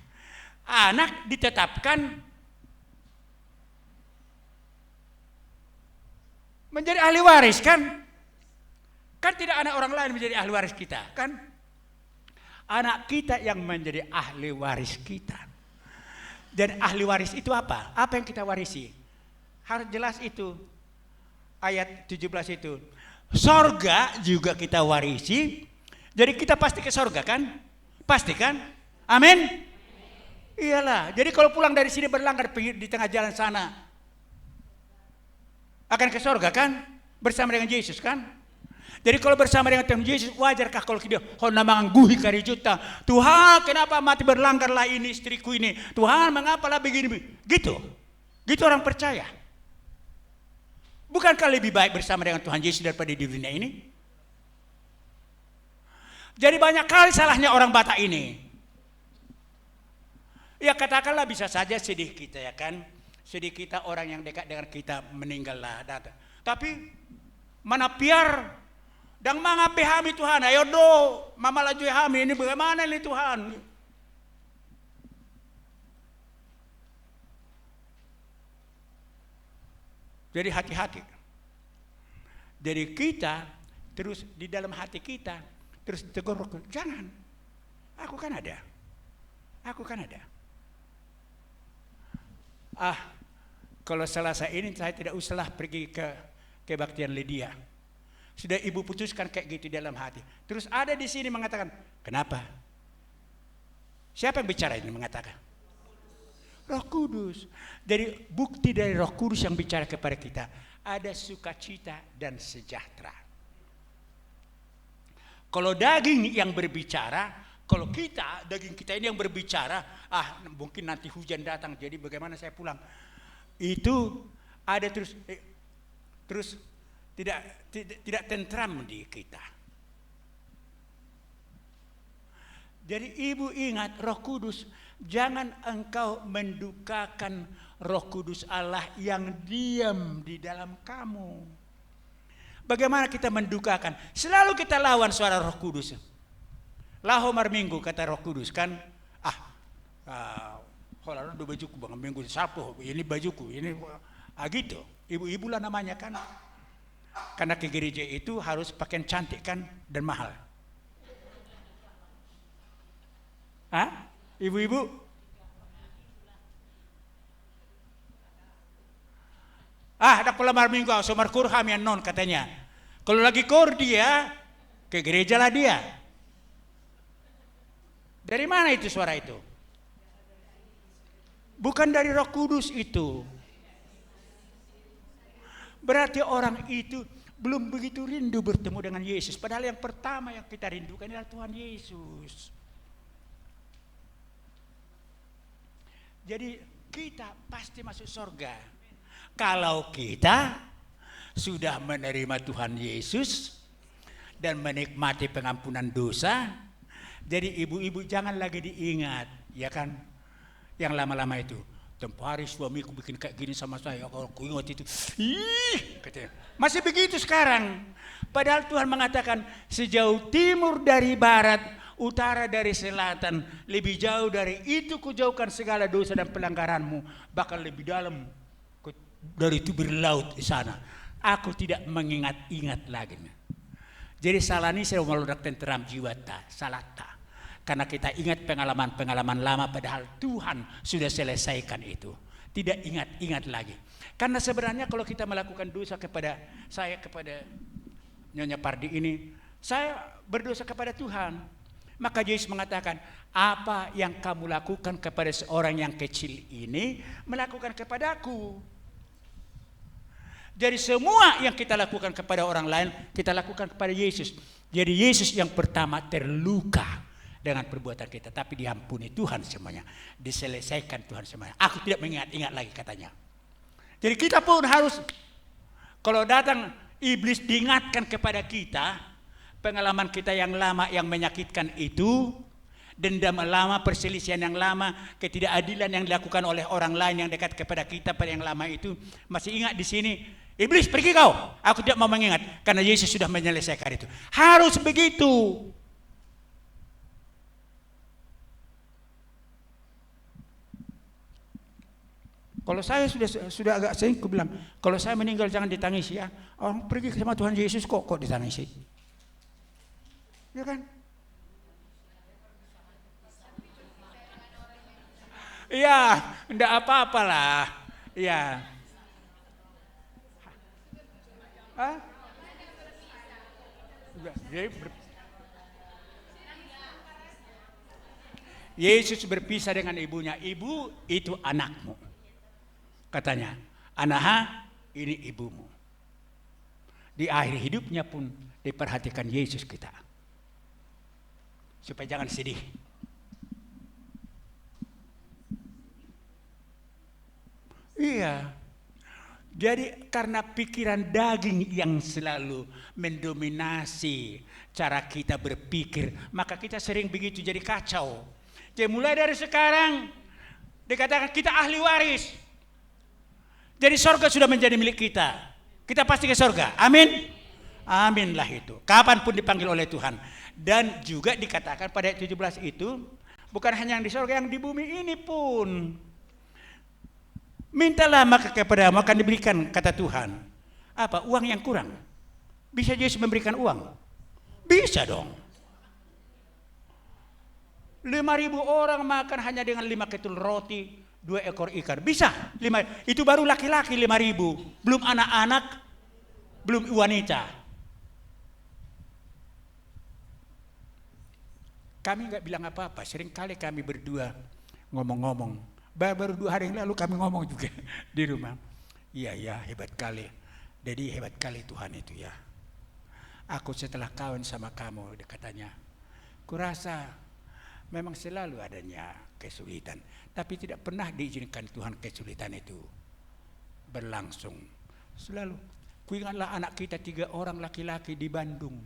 Anak ditetapkan menjadi ahli waris, kan? Kan tidak ada orang lain menjadi ahli waris kita, kan? Anak kita yang menjadi ahli waris kita. Dan ahli waris itu apa? Apa yang kita warisi? Harus jelas itu. Ayat 17 itu. Sorga juga kita warisi. Jadi kita pasti ke sorga, kan? Pasti, kan? Amin? Iyalah. Jadi kalau pulang dari sini berlanggar di tengah jalan sana, akan ke sorga, kan? Bersama dengan Yesus, kan? Jadi kalau bersama dengan Tuhan Yesus, wajarkah kalau dia namangan guhi kari juta, Tuhan kenapa mati berlanggarlah ini istriku ini, Tuhan mengapalah begini, gitu. Gitu orang percaya. Bukankah lebih baik bersama dengan Tuhan Yesus daripada di dunia ini? Jadi banyak kali salahnya orang Batak ini. Ya katakanlah bisa saja sedih kita, ya kan? Sedih kita, orang yang dekat dengan kita meninggallah datang. Tapi mana biar dan mengapi hami Tuhan, ayo do, mama laju hami ini bagaimana ini Tuhan? Jadi hati-hati. Jadi kita terus di dalam hati kita terus tegur, jangan. Aku kan ada. Aku kan ada. Kalau selasa ini saya tidak usahlah pergi ke kebaktian Lydia. Sudah ibu putuskan kayak gitu dalam hati. Terus ada di sini mengatakan, kenapa? Siapa yang bicara ini mengatakan? Roh Kudus. Jadi bukti dari Roh Kudus yang bicara kepada kita, ada sukacita dan sejahtera. Kalau daging yang berbicara, kalau kita, daging kita ini yang berbicara, mungkin nanti hujan datang, jadi bagaimana saya pulang? Itu ada terus tidak tentram di kita. Jadi ibu ingat Roh Kudus, jangan engkau mendukakan Roh Kudus Allah yang diam di dalam kamu. Bagaimana kita mendukakan? Selalu kita lawan suara Roh Kudus. Lahomar minggu kata Roh Kudus, kan? Kalau ada bajuku bang minggu sapu, ini bajuku, ini gitu. Ibu-ibu lah namanya, kan? Karena ke gereja itu harus pakaian cantik, kan, dan mahal. Ibu-ibu? Ada pelamar minggu, somar kurham yang non katanya. Kalau lagi kur dia, ke gereja lah dia. Dari mana itu suara itu? Bukan dari Roh Kudus itu. Berarti orang itu belum begitu rindu bertemu dengan Yesus. Padahal yang pertama yang kita rindukan adalah Tuhan Yesus. Jadi kita pasti masuk surga kalau kita sudah menerima Tuhan Yesus dan menikmati pengampunan dosa. Jadi ibu-ibu jangan lagi diingat, ya kan? Yang lama-lama itu. Tempoh hari suamiku bikin kayak gini sama saya, kalau aku ingat itu, katanya. Masih begitu sekarang. Padahal Tuhan mengatakan sejauh timur dari barat, utara dari selatan, lebih jauh dari itu kujauhkan segala dosa dan pelanggaranmu, bahkan lebih dalam dari tubir laut di sana. Aku tidak mengingat-ingat lagi. Jadi salah ini saya meludak tenteram jiwa tak, salah tak. Karena kita ingat pengalaman-pengalaman lama padahal Tuhan sudah selesaikan itu. Tidak ingat-ingat lagi. Karena sebenarnya kalau kita melakukan dosa kepada Nyonya Pardi ini, saya berdosa kepada Tuhan. Maka Yesus mengatakan, apa yang kamu lakukan kepada seorang yang kecil ini, melakukan kepadaku. Jadi semua yang kita lakukan kepada orang lain, kita lakukan kepada Yesus. Jadi Yesus yang pertama terluka dengan perbuatan kita, tapi diampuni Tuhan semuanya, diselesaikan Tuhan semuanya. Aku tidak mengingat-ingat lagi katanya. Jadi kita pun harus, kalau datang iblis diingatkan kepada kita, pengalaman kita yang lama yang menyakitkan itu, dendam lama, perselisihan yang lama, ketidakadilan yang dilakukan oleh orang lain yang dekat kepada kita pada yang lama itu, masih ingat di sini, iblis pergi kau, aku tidak mau mengingat, karena Yesus sudah menyelesaikan itu. Harus begitu. Kalau saya sudah agak sering, aku bilang, kalau saya meninggal jangan ditangisi ya. Orang pergi sama Tuhan Yesus kok ditangisi. Ya kan? Iya, enggak apa-apalah. Iya. Hah? Yesus berpisah dengan ibunya. Ibu itu anakmu. Katanya, Anaha ini ibumu. Di akhir hidupnya pun diperhatikan Yesus kita. Supaya jangan sedih. Iya. Jadi karena pikiran daging yang selalu mendominasi cara kita berpikir, maka kita sering begitu jadi kacau. Jadi mulai dari sekarang dikatakan kita ahli waris. Jadi sorga sudah menjadi milik kita. Kita pasti ke sorga. Amin. Aminlah itu. Kapanpun dipanggil oleh Tuhan. Dan juga dikatakan pada ayat 17 itu, bukan hanya yang di sorga, yang di bumi ini pun. Mintalah maka kepadamu akan diberikan, kata Tuhan. Apa? Uang yang kurang. Bisa Yesus memberikan uang? Bisa dong. 5.000 orang makan hanya dengan 5 ketul roti, 2 ekor ikan. Bisa. 5. Itu baru laki-laki 5.000. Belum anak-anak, belum wanita. Kami nggak bilang apa-apa. Seringkali kami berdua ngomong-ngomong. Baru 2 hari yang lalu kami ngomong juga di rumah. Iya, hebat kali. Jadi hebat kali Tuhan itu ya. Aku setelah kawin sama kamu, katanya, kurasa memang selalu adanya kesulitan. Tapi tidak pernah diizinkan Tuhan kesulitan itu berlangsung. Selalu. Kuingatlah anak kita 3 orang laki-laki di Bandung.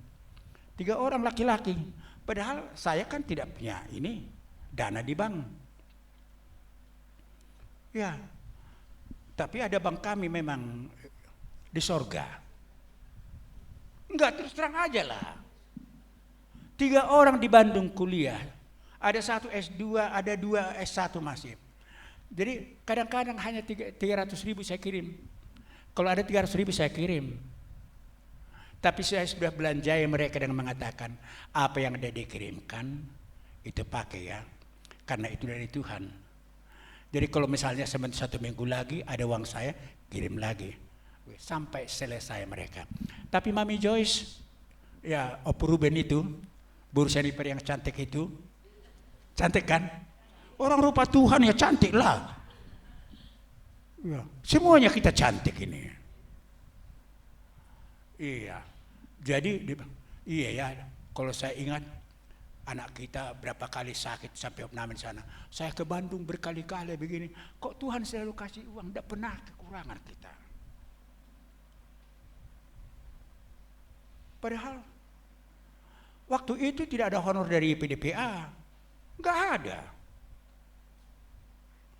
3 orang laki-laki. Padahal saya kan tidak punya ini dana di bank. Ya. Tapi ada bank kami memang di sorga. Enggak, terus terang aja lah. 3 orang di Bandung kuliah. Ada 1 S2, ada 2 S1 masih. Jadi kadang-kadang hanya 300.000 saya kirim. Kalau ada 300.000 saya kirim. Tapi saya sudah belanjai mereka dengan mengatakan, apa yang ada dikirimkan, itu pakai ya. Karena itu dari Tuhan. Jadi kalau misalnya 1 minggu lagi ada uang saya, kirim lagi. Sampai selesai mereka. Tapi Mami Joyce, ya Opo Ruben itu, Bu Seniper yang cantik itu, cantik kan? Orang rupa Tuhan ya cantik lah. Ya, semuanya kita cantik ini. Iya. Jadi iya ya, kalau saya ingat anak kita berapa kali sakit sampai opname sana. Saya ke Bandung berkali-kali begini. Kok Tuhan selalu kasih uang, tidak pernah kekurangan kita. Padahal waktu itu tidak ada honor dari PDPA. Enggak ada.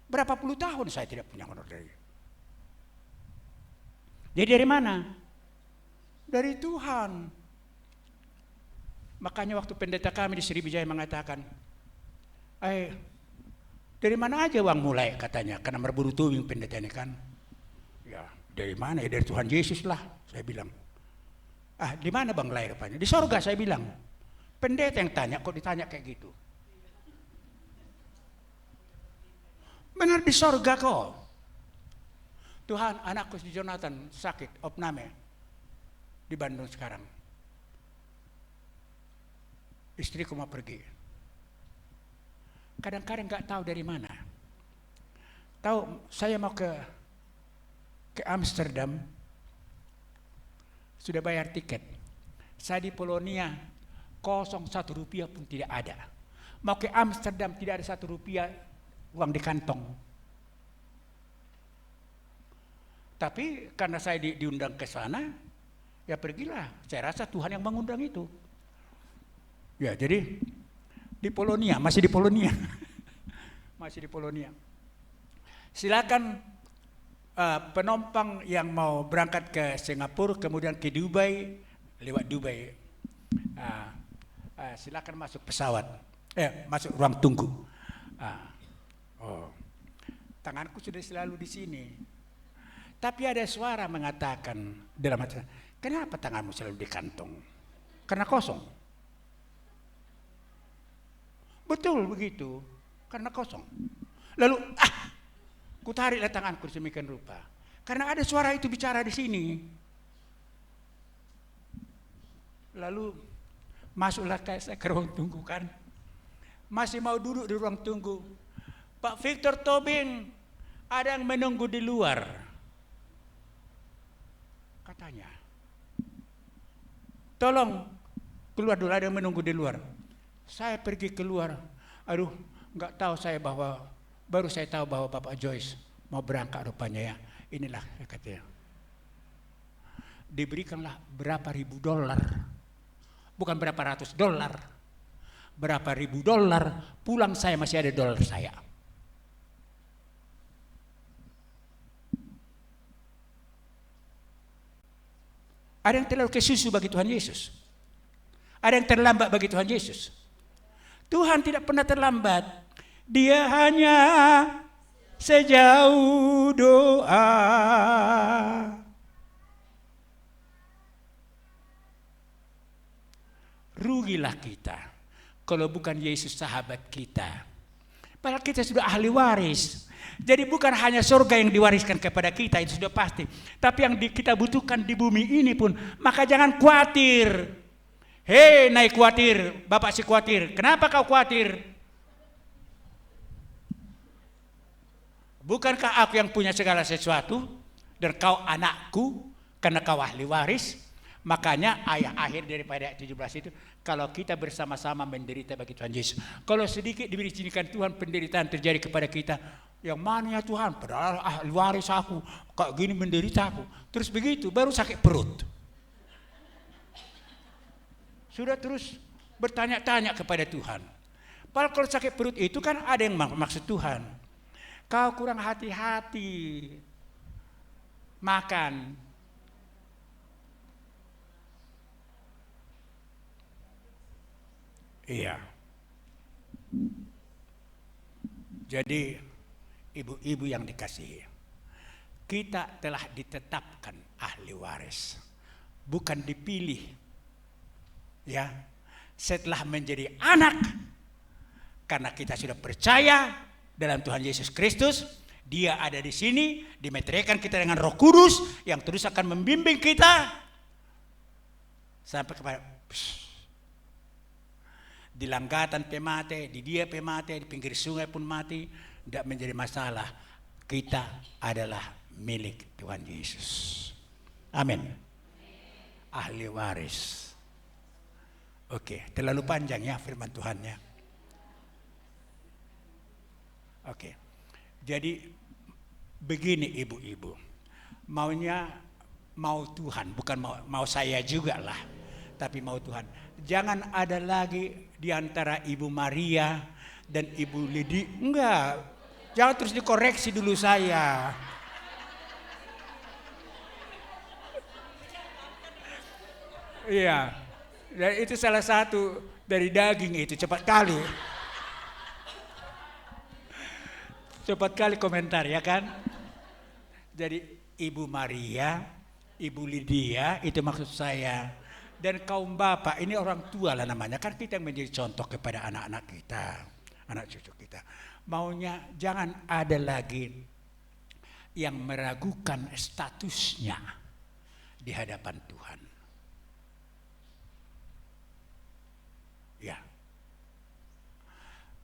Berapa puluh tahun saya tidak punya honor dari. Jadi dari mana? Dari Tuhan. Makanya waktu pendeta kami di Sriwijaya mengatakan, dari mana aja uang mulai katanya, karena berburu tuwing pendeta ini kan. Ya. Dari mana ya? Dari Tuhan Yesus lah, saya bilang. Di mana bang lahir Bapaknya? Di sorga, saya bilang. Pendeta yang tanya, kok ditanya kayak gitu? Benar di sorga kok. Tuhan, anakku si Jonathan sakit, opname di Bandung sekarang. Istriku mau pergi. Kadang-kadang nggak tahu dari mana. Tahu saya mau ke Amsterdam, sudah bayar tiket. Saya di Polonia, 0 1 rupiah pun tidak ada. Mau ke Amsterdam tidak ada 1 rupiah uang di kantong. Tapi karena saya diundang ke sana, ya pergilah. Saya rasa Tuhan yang mengundang itu. Ya, jadi di Polonia, masih di Polonia. Masih di Polonia. Silakan penumpang yang mau berangkat ke Singapura, kemudian ke Dubai, lewat Dubai. Silakan masuk pesawat. Masuk ruang tunggu. Tanganku sudah selalu di sini. Tapi ada suara mengatakan dalam hati, kenapa tanganmu selalu di kantong? Karena kosong. Betul begitu, karena kosong. Lalu, ku tariklah tanganku sedemikian rupa. Karena ada suara itu bicara di sini. Lalu, masuklah saya ke ruang tunggu kan. Masih mau duduk di ruang tunggu. Pak Victor Tobing, ada yang menunggu di luar. Katanya, tolong keluar dulu, ada yang menunggu di luar. Saya pergi keluar, nggak tahu saya baru saya tahu bahwa Bapak Joyce mau berangkat rupanya ya. Inilah katanya. Diberikanlah berapa ribu dolar, bukan berapa ratus dolar, berapa ribu dolar. Pulang saya masih ada dolar saya. Ada yang terlalu kesusu bagi Tuhan Yesus. Ada yang terlambat bagi Tuhan Yesus. Tuhan tidak pernah terlambat. Dia hanya sejauh doa. Rugilah kita kalau bukan Yesus sahabat kita. Padahal kita sudah ahli waris. Jadi bukan hanya surga yang diwariskan kepada kita, itu sudah pasti. Tapi yang kita butuhkan di bumi ini pun, maka jangan khawatir. Hei, naik khawatir, Bapak si khawatir. Kenapa kau khawatir? Bukankah aku yang punya segala sesuatu dan kau anakku karena kau ahli waris? Makanya ayat akhir daripada ayat 17 itu, kalau kita bersama-sama menderita bagi Tuhan Yesus. Kalau sedikit diberikan Tuhan penderitaan terjadi kepada kita, yang mana ya Tuhan? Padahal ahli waris aku, kok gini menderita aku. Terus begitu, baru sakit perut. Sudah terus bertanya-tanya kepada Tuhan. Padahal kalau sakit perut itu kan ada yang maksud Tuhan. Kau kurang hati-hati makan. Iya. Jadi ibu-ibu yang dikasihi, kita telah ditetapkan ahli waris, bukan dipilih. Ya, setelah menjadi anak, karena kita sudah percaya dalam Tuhan Yesus Kristus, Dia ada di sini, dimeteraikan kita dengan Roh Kudus yang terus akan membimbing kita sampai kepada di Langgatan pemate, di dia pemate, di pinggir sungai pun mati, tidak menjadi masalah. Kita adalah milik Tuhan Yesus. Amin. Ahli waris. Oke, terlalu panjang ya firman Tuhannya. Oke, jadi begini ibu-ibu, mau Tuhan, bukan mau saya juga lah, tapi mau Tuhan. Jangan ada lagi di antara Ibu Maria dan Ibu Lidi, enggak, jangan terus dikoreksi dulu saya. Iya, dan itu salah satu dari daging itu, cepat kali komentar ya kan. Jadi Ibu Maria, Ibu Lydia, itu maksud saya. Dan kaum bapak, ini orang tua lah namanya. Kan kita yang menjadi contoh kepada anak-anak kita, anak cucu kita. Maunya jangan ada lagi yang meragukan statusnya di hadapan Tuhan. Ya.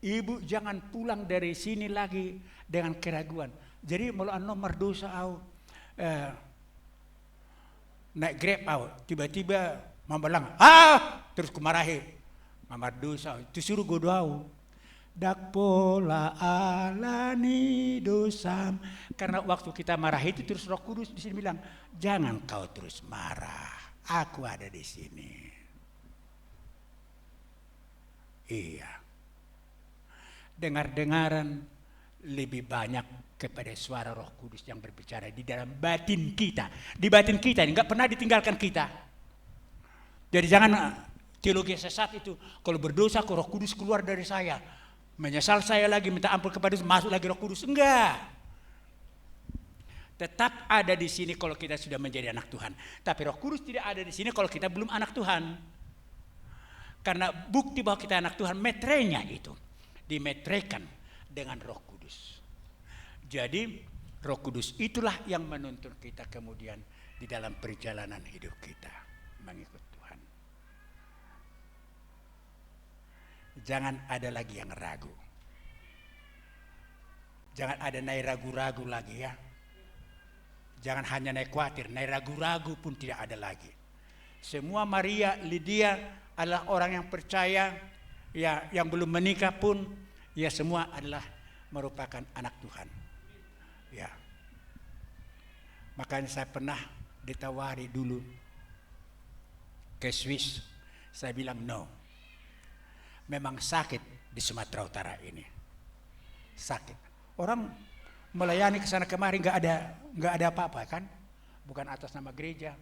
Ibu jangan pulang dari sini lagi dengan keraguan. Jadi mau nomor dosa naik Grab tiba-tiba mambalang terus kumarahi mamar dosa itu suruh godau dak pola alani dosam, karena waktu kita marah itu terus Roh Kudus di sini bilang jangan kau terus marah, aku ada di sini. Iya, dengar-dengaran lebih banyak kepada suara Roh Kudus yang berbicara di dalam batin kita. Di batin kita ini nggak pernah ditinggalkan kita. Jadi jangan teologi sesat itu, kalau berdosa kok Roh Kudus keluar dari saya, menyesal saya lagi minta ampun kepada Yesus, masuk lagi Roh Kudus. Enggak. Tetap ada di sini kalau kita sudah menjadi anak Tuhan. Tapi Roh Kudus tidak ada di sini kalau kita belum anak Tuhan. Karena bukti bahwa kita anak Tuhan, metrenya itu dimetrekan dengan Roh Kudus. Jadi Roh Kudus itulah yang menuntun kita kemudian di dalam perjalanan hidup kita mengikut Tuhan. Jangan ada lagi yang ragu. Jangan ada naik ragu-ragu lagi ya. Jangan hanya naik khawatir, naik ragu-ragu pun tidak ada lagi. Semua Maria, Lydia adalah orang yang percaya, ya, yang belum menikah pun, ya semua adalah merupakan anak Tuhan. Ya. Makanya saya pernah ditawari dulu ke Swiss, saya bilang no. Memang sakit di Sumatera Utara ini, sakit. Orang melayani ke sana kemari nggak ada apa-apa kan, bukan atas nama gereja,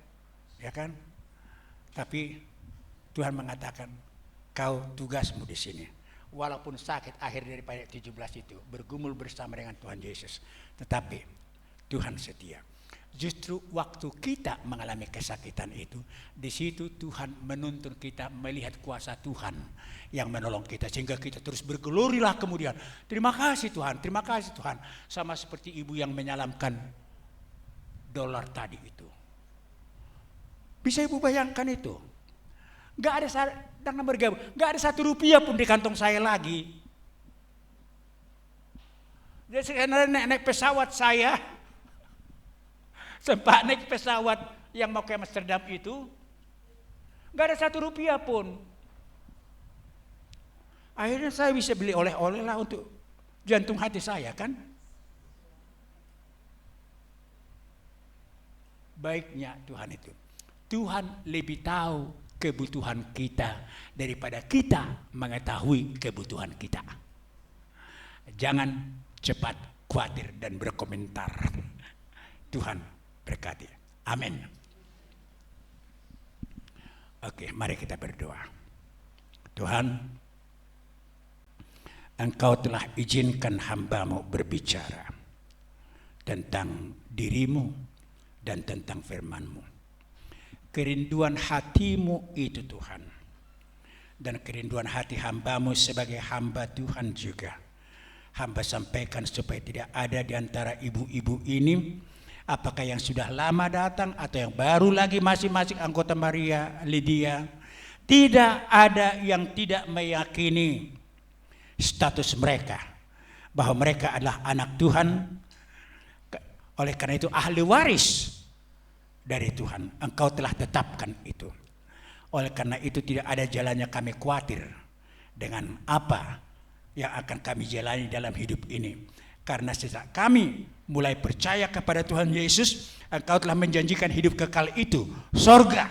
ya kan? Tapi Tuhan mengatakan kau tugasmu di sini. Walaupun sakit akhir daripada 17 itu bergumul bersama dengan Tuhan Yesus, tetapi Tuhan setia. Justru waktu kita mengalami kesakitan itu, di situ Tuhan menuntun kita melihat kuasa Tuhan yang menolong kita, sehingga kita terus bergelorilah kemudian. Terima kasih Tuhan, terima kasih Tuhan. Sama seperti ibu yang menyalamkan dolar tadi itu. Bisa ibu bayangkan itu? Gak ada dengan bergabung, gak ada 1 rupiah pun di kantong saya lagi. Jadi saya naik pesawat saya. Sempat naik pesawat yang mau ke Amsterdam itu, gak ada 1 rupiah pun. Akhirnya saya bisa beli oleh-oleh lah untuk jantung hati saya kan. Baiknya Tuhan itu. Tuhan lebih tahu kebutuhan kita daripada kita mengetahui kebutuhan kita. Jangan cepat khawatir dan berkomentar. Tuhan berkati. Amin. Oke, mari kita berdoa. Tuhan, Engkau telah izinkan hamba-Mu berbicara tentang diri-Mu dan tentang firman-Mu. Kerinduan hati-Mu itu Tuhan, dan kerinduan hati hamba-Mu sebagai hamba Tuhan juga, hamba sampaikan supaya tidak ada di antara ibu-ibu ini, apakah yang sudah lama datang atau yang baru lagi masing-masing anggota Maria, Lydia, tidak ada yang tidak meyakini status mereka bahwa mereka adalah anak Tuhan, oleh karena itu ahli waris dari Tuhan. Engkau telah tetapkan itu. Oleh karena itu tidak ada jalannya kami khawatir dengan apa yang akan kami jalani dalam hidup ini. Karena sejak kami mulai percaya kepada Tuhan Yesus, Engkau telah menjanjikan hidup kekal itu, sorga,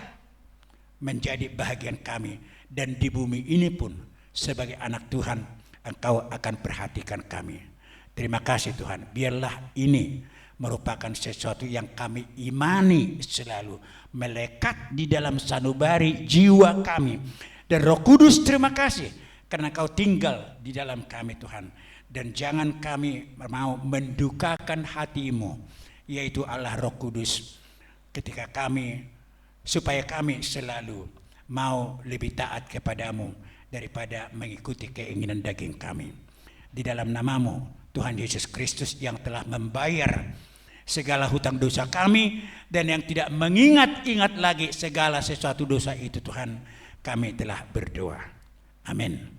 menjadi bahagian kami. Dan di bumi ini pun sebagai anak Tuhan, Engkau akan perhatikan kami. Terima kasih Tuhan, biarlah ini merupakan sesuatu yang kami imani selalu melekat di dalam sanubari jiwa kami. Dan Roh Kudus terima kasih karena Kau tinggal di dalam kami Tuhan. Dan jangan kami mau mendukakan hati-Mu yaitu Allah Roh Kudus, ketika kami, supaya kami selalu mau lebih taat kepadamu daripada mengikuti keinginan daging kami. Di dalam namamu Tuhan Yesus Kristus yang telah membayar segala hutang dosa kami dan yang tidak mengingat-ingat lagi segala sesuatu dosa itu, Tuhan, kami telah berdoa. Amin.